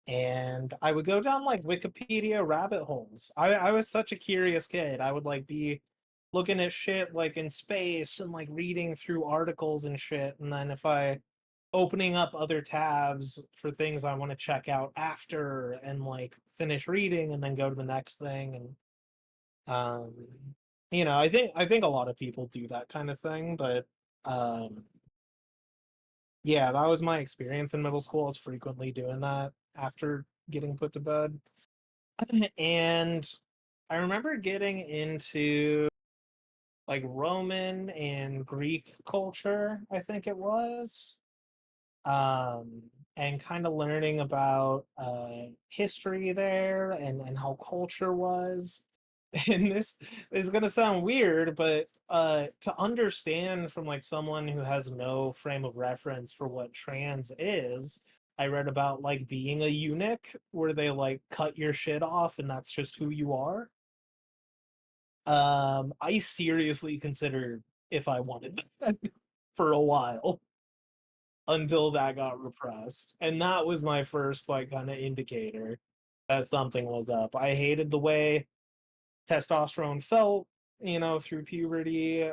and I would go down like Wikipedia rabbit holes. I was such a curious kid. I would like be looking at shit like in space and like reading through articles and shit, and then if I opening up other tabs for things I want to check out after and like finish reading and then go to the next thing. And um I think a lot of people do that kind of thing, but um yeah, that was my experience in middle school. I was frequently doing that after getting put to bed. And I remember getting into like Roman and Greek culture, I think it was, um, and kind of learning about history there and how culture was. And this is gonna sound weird, but to understand from like someone who has no frame of reference for what trans is, I read about like being a eunuch, where they like cut your shit off and that's just who you are. I seriously considered if I wanted that for a while until that got repressed. And that was my first like kind of indicator that something was up. I hated the way testosterone felt, through puberty.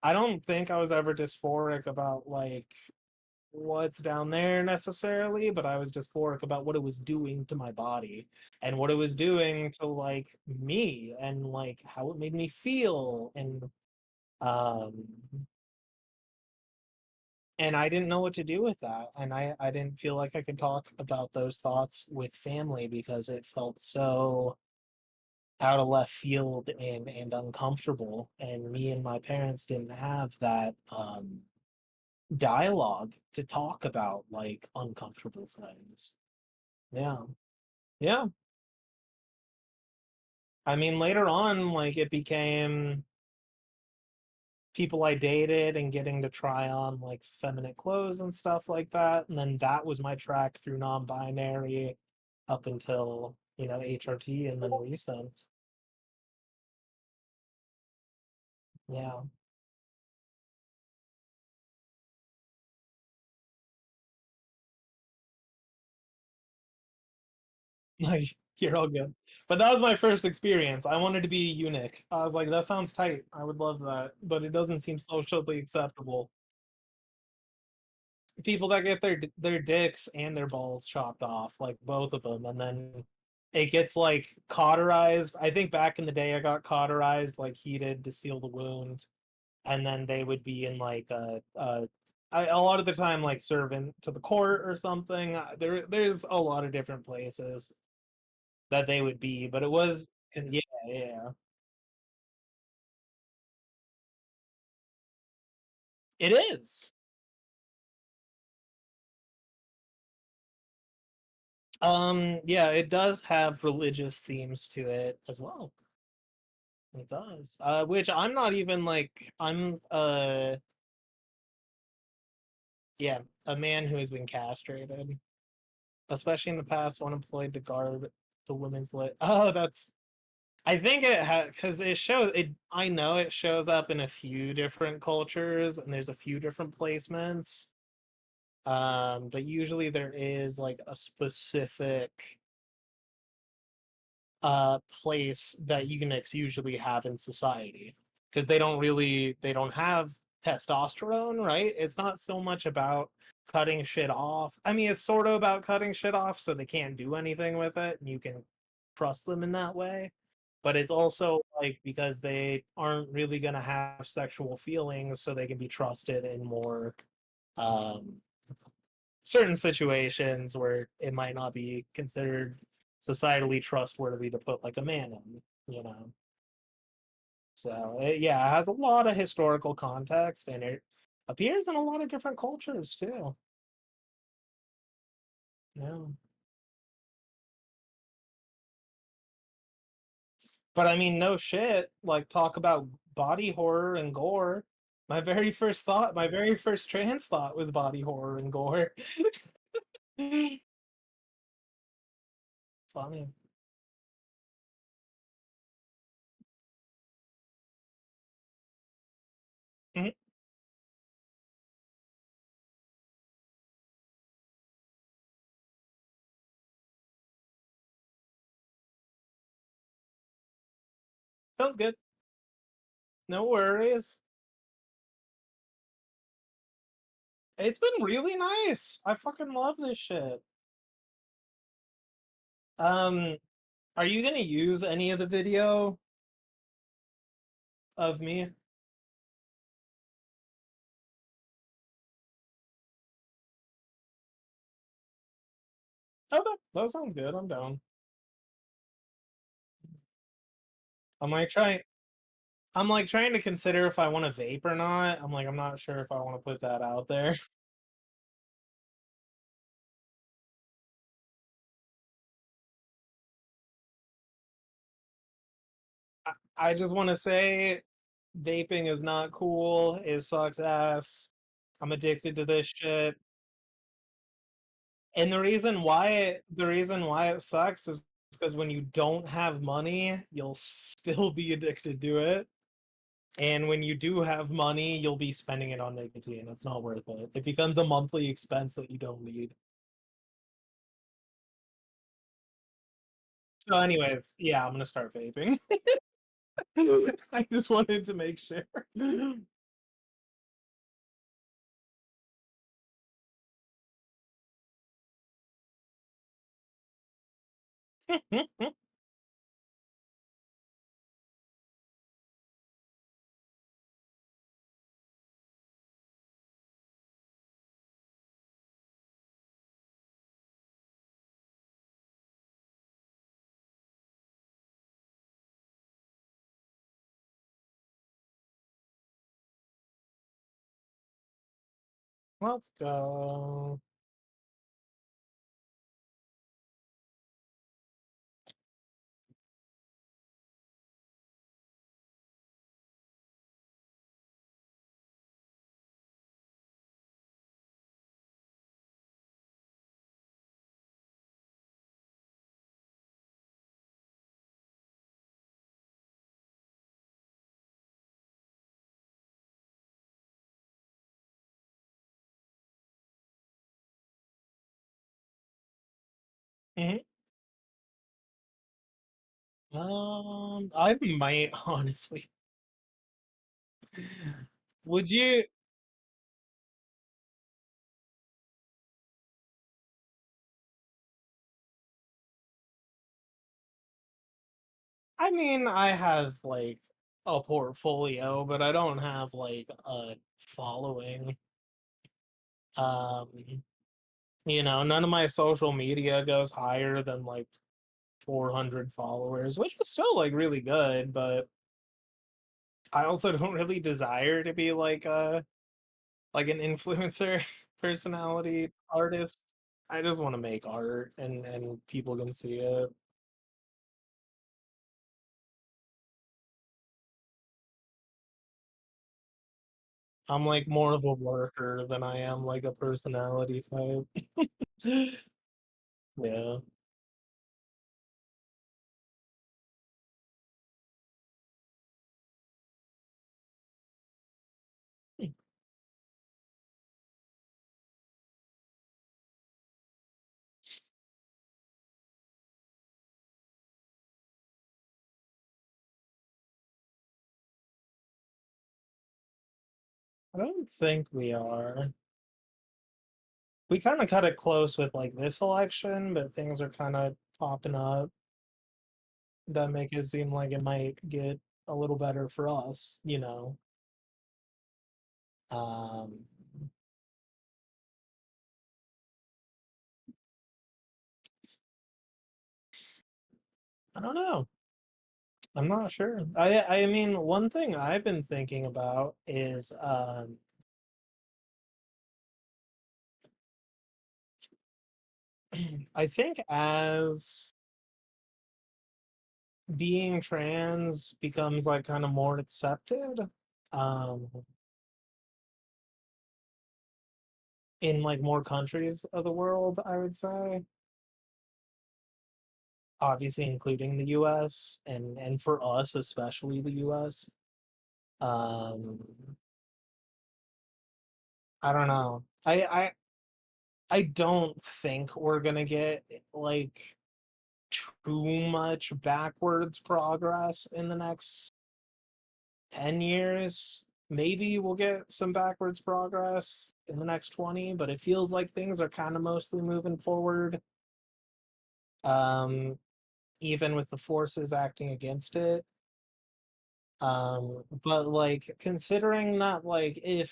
I don't think I was ever dysphoric about like what's down there necessarily, but I was dysphoric about what it was doing to my body and what it was doing to like me and like how it made me feel. Um and I didn't know what to do with that. And I didn't feel like I could talk about those thoughts with family because it felt so out of left field and uncomfortable. And me and my parents didn't have that dialogue to talk about like uncomfortable things. Yeah. Yeah. I mean, later on, like it became people I dated and getting to try on like feminine clothes and stuff like that. And then that was my track through non-binary up until, HRT and then recent. Yeah. Like, you're all good. But that was my first experience. I wanted to be a eunuch. I was like, that sounds tight. I would love that. But it doesn't seem socially acceptable. People that get their dicks and their balls chopped off, like both of them, and then it gets like cauterized. I think back in the day, I got cauterized, like heated to seal the wound, and then they would be in like a lot of the time like servant to the court or something. There's a lot of different places that they would be, but it was yeah, yeah, it is. Yeah, it does have religious themes to it as well. It does. Which I'm not even like yeah, a man who has been castrated, especially in the past, one employed to guard the women's lit. Oh, that's. I think it has because it shows it. I know it shows up in a few different cultures, and there's a few different placements. But usually there is like a specific place that eunuchs usually have in society because they don't have testosterone, right? It's not so much about cutting shit off. I mean, it's sort of about cutting shit off so they can't do anything with it and you can trust them in that way. But it's also like because they aren't really going to have sexual feelings so they can be trusted in more um certain situations where it might not be considered societally trustworthy to put like a man in, you know. So yeah, it has a lot of historical context and it appears in a lot of different cultures too. Yeah. But I mean, no shit. Like talk about body horror and gore. My very first trans thought was body horror and gore. Funny. Mhm. Sounds good. No worries. It's been really nice. I fucking love this shit. Um, are you gonna use any of the video of me? Okay, that sounds good. I'm down. I'm like trying. I'm like trying to consider if I want to vape or not. I'm like I'm not sure if I want to put that out there. I just want to say, vaping is not cool. It sucks ass. I'm addicted to this shit. And the reason why it sucks is because when you don't have money, you'll still be addicted to it. And when you do have money, you'll be spending it on nicotine. It's not worth it. It becomes a monthly expense that you don't need. So, anyways, yeah, I'm gonna start vaping. I just wanted to make sure. Let's go. Mhm. I might honestly. Would you? I mean, I have like a portfolio, but I don't have like a following. Um, none of my social media goes higher than like 400 followers, which is still like really good, but I also don't really desire to be like an influencer personality artist. I just want to make art and people can see it. I'm like more of a worker than I am like a personality type. Yeah. don't think we are. We kind of cut it close with like this election, but things are kind of popping up that make it seem like it might get a little better for us, you know. Um, I don't know. I'm not sure. I mean, one thing I've been thinking about is I think as being trans becomes like kind of more accepted, um, in like more countries of the world, I would say, obviously including the US and for us, especially the US. Um, I don't know. I don't think we're gonna get like too much backwards progress in the next 10 years. Maybe we'll get some backwards progress in the next 20, but it feels like things are kind of mostly moving forward. Um, Even with the forces acting against it. But like considering that like if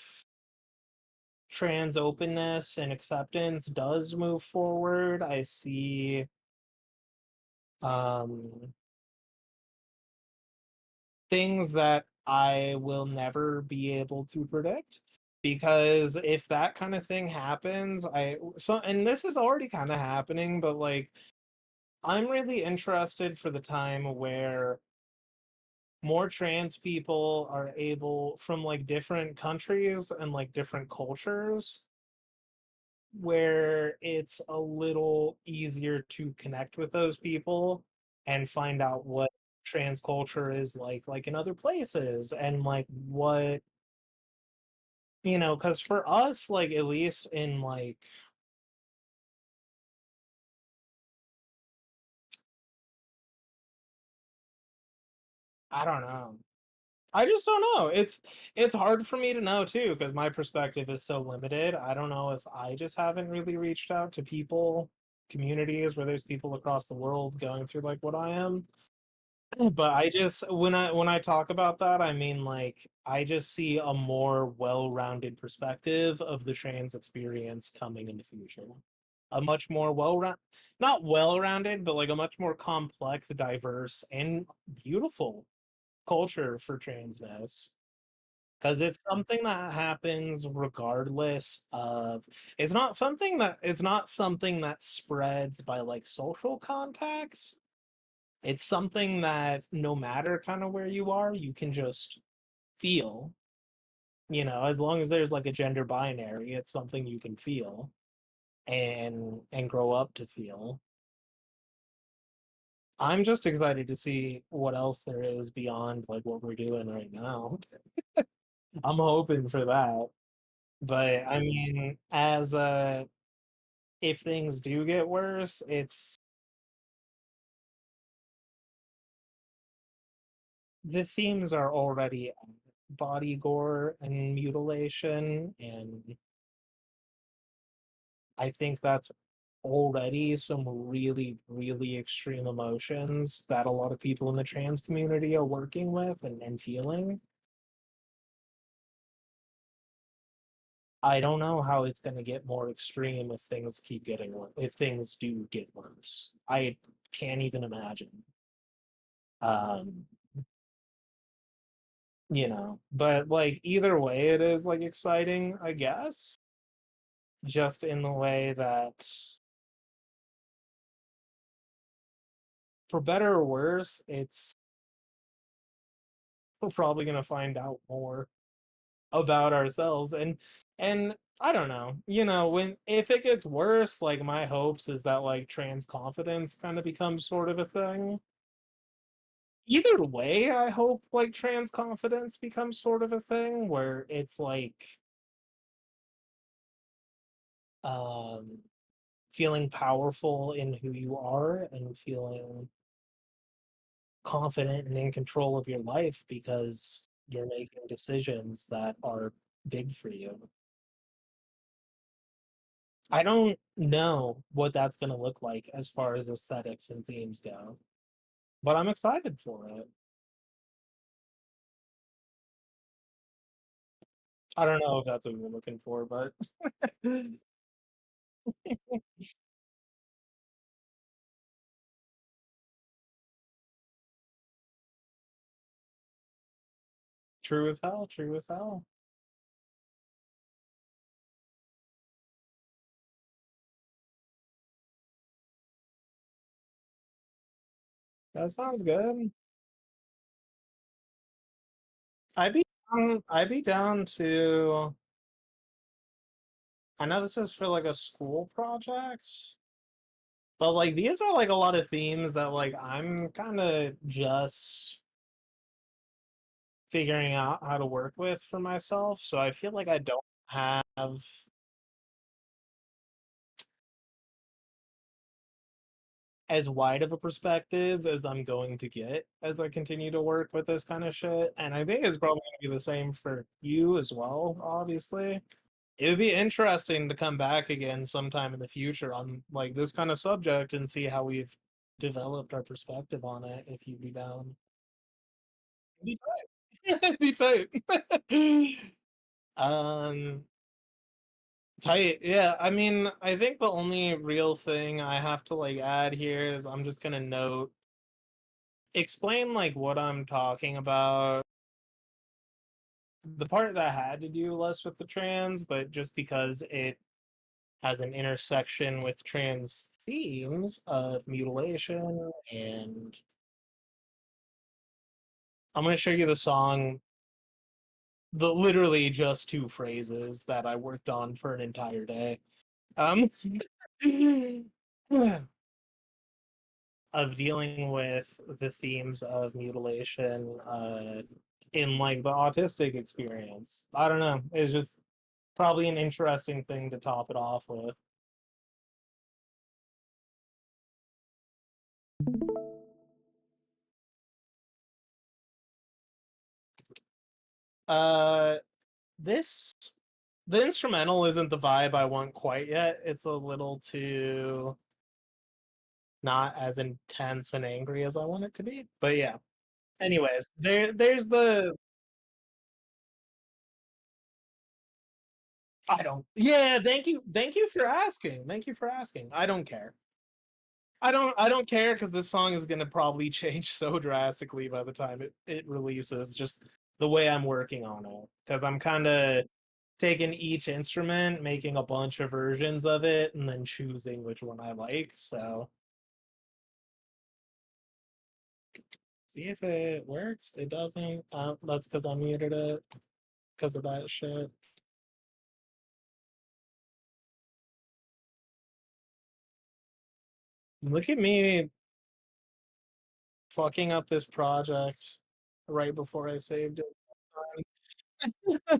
trans openness and acceptance does move forward, I see um things that I will never be able to predict. Because if that kind of thing happens, and this is already kind of happening, but like I'm really interested for the time where more trans people are able from like different countries and like different cultures where it's a little easier to connect with those people and find out what trans culture is like in other places and like what because for us like at least in like I don't know. I just don't know. It's hard for me to know too because my perspective is so limited. I don't know if I just haven't really reached out to people, communities where there's people across the world going through like what I am. But I just when I talk about that, I mean like I just see a more well-rounded perspective of the trans experience coming in the future. A much more not well-rounded, but like a much more complex, diverse, and beautiful culture for transness. Because it's something that happens regardless of it's not something that spreads by like social contacts. It's something that no matter kind of where you are, you can just feel, as long as there's like a gender binary, it's something you can feel and grow up to feel. I'm just excited to see what else there is beyond like what we're doing right now. I'm hoping for that. But I mean, as if things do get worse, it's the themes are already body gore and mutilation, and I think that's already some really, really extreme emotions that a lot of people in the trans community are working with and feeling. I don't know how it's going to get more extreme if things keep getting worse, if things do get worse. I can't even imagine. Um, but like either way, it is like exciting, I guess, just in the way that for better or worse, we're probably going to find out more about ourselves and I don't know, when if it gets worse, like my hopes is that like trans confidence kind of becomes sort of a thing. Either way, I hope like trans confidence becomes sort of a thing where it's like um feeling powerful in who you are and feeling confident and in control of your life because you're making decisions that are big for you? I don't know what that's going to look like as far as aesthetics and themes go, but I'm excited for it. I don't know if that's what we're looking for, but true as hell, true as hell. That sounds good. I'd be down to. I know this is for like a school project, but like these are like a lot of themes that like I'm kind of just figuring out how to work with for myself. So I feel like I don't have as wide of a perspective as I'm going to get as I continue to work with this kind of shit. And I think it's probably going to be the same for you as well, obviously. It would be interesting to come back again sometime in the future on like this kind of subject and see how we've developed our perspective on it if you'd be down. Be tight. Be tight. um Tight. Yeah, I mean, I think the only real thing I have to like add here is I'm just gonna note explain like what I'm talking about. The part that had to do less with the trans, but just because it has an intersection with trans themes of mutilation, and I'm gonna show you the song, the literally just two phrases that I worked on for an entire day. Um of dealing with the themes of mutilation in like the autistic experience. I don't know. It's just probably an interesting thing to top it off with. Uh, this the instrumental isn't the vibe I want quite yet. It's a little too not as intense and angry as I want it to be. But yeah. Anyways, there's the I don't. Yeah, thank you. Thank you for asking. Thank you for asking. I don't care. I don't care because this song is gonna probably change so drastically by the time it releases, just the way I'm working on it. Because I'm kinda taking each instrument, making a bunch of versions of it, and then choosing which one I like. So see if it works. It doesn't. That's because I muted it because of that shit. Look at me fucking up this project right before I saved it.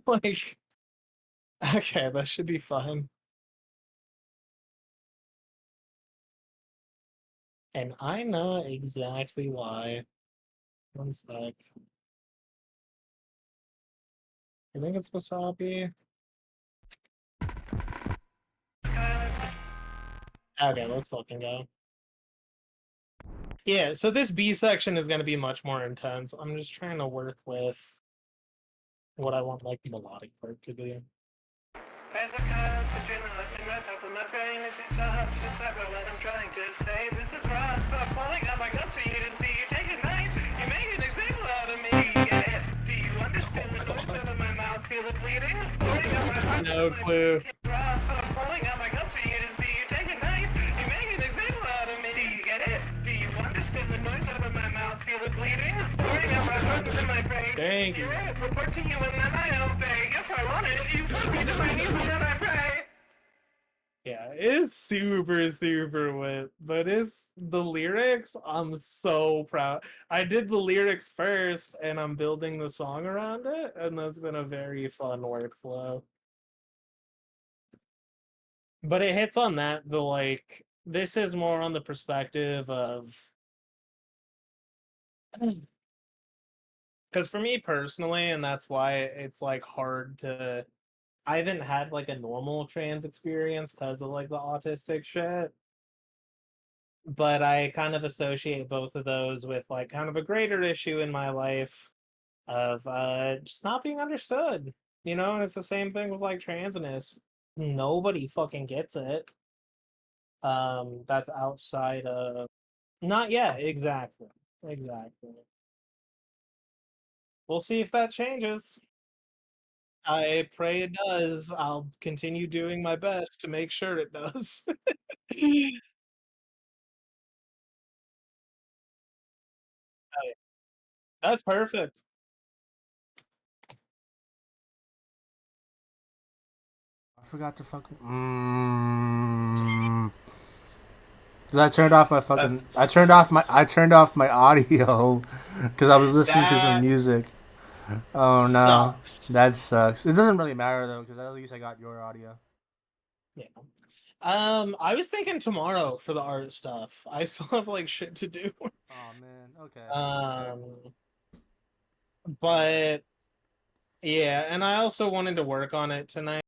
Like, okay, that should be fine. And I know exactly why. One sec. I think it's wasabi. Okay, let's fucking go. Yeah, so this B section is going to be much more intense. I'm just trying to work with what I want, like, the melodic part to be. As a cut between the left and right sides of my brain, this is tough to decipher what I'm trying to say. This is rough, I'm falling out my guts for you to see. You take a knife, you make an example out of me. Yeah, do you understand the noise out of my mouth? Feel it bleeding? Pouring out my heart. No clue. Rough, I'm falling out my guts for you to see. You take a knife, you make an example out of me. Do you get it? Do you understand the noise out of my mouth? Feel it bleeding? Pouring out my heart into my brain. Thank you. Report to you and then I obey. Yes, I want it. You force me to my knees and then I pray. Yeah, it's super, super wit, but it's the lyrics. I'm so proud. I did the lyrics first, and I'm building the song around it, and that's been a very fun workflow. But it hits on that the like this is more on the perspective of because for me personally, and that's why it's like hard to I haven't had like a normal trans experience because of like the autistic shit. But I kind of associate both of those with like kind of a greater issue in my life of just not being understood. And it's the same thing with like transness. Nobody fucking gets it. That's outside of not yet, exactly. Exactly. We'll see if that changes. I pray it does. I'll continue doing my best to make sure it does. That's perfect. I forgot to fucking. Cause I turned off my fucking. I turned off my audio, because I was listening to some That music. Oh no, sucks. that sucks. It doesn't really matter though, because at least I got your audio. Yeah. I was thinking tomorrow for the art stuff. I still have like shit to do. Oh man. Okay. Fair. Um, but yeah, and I also wanted to work on it tonight.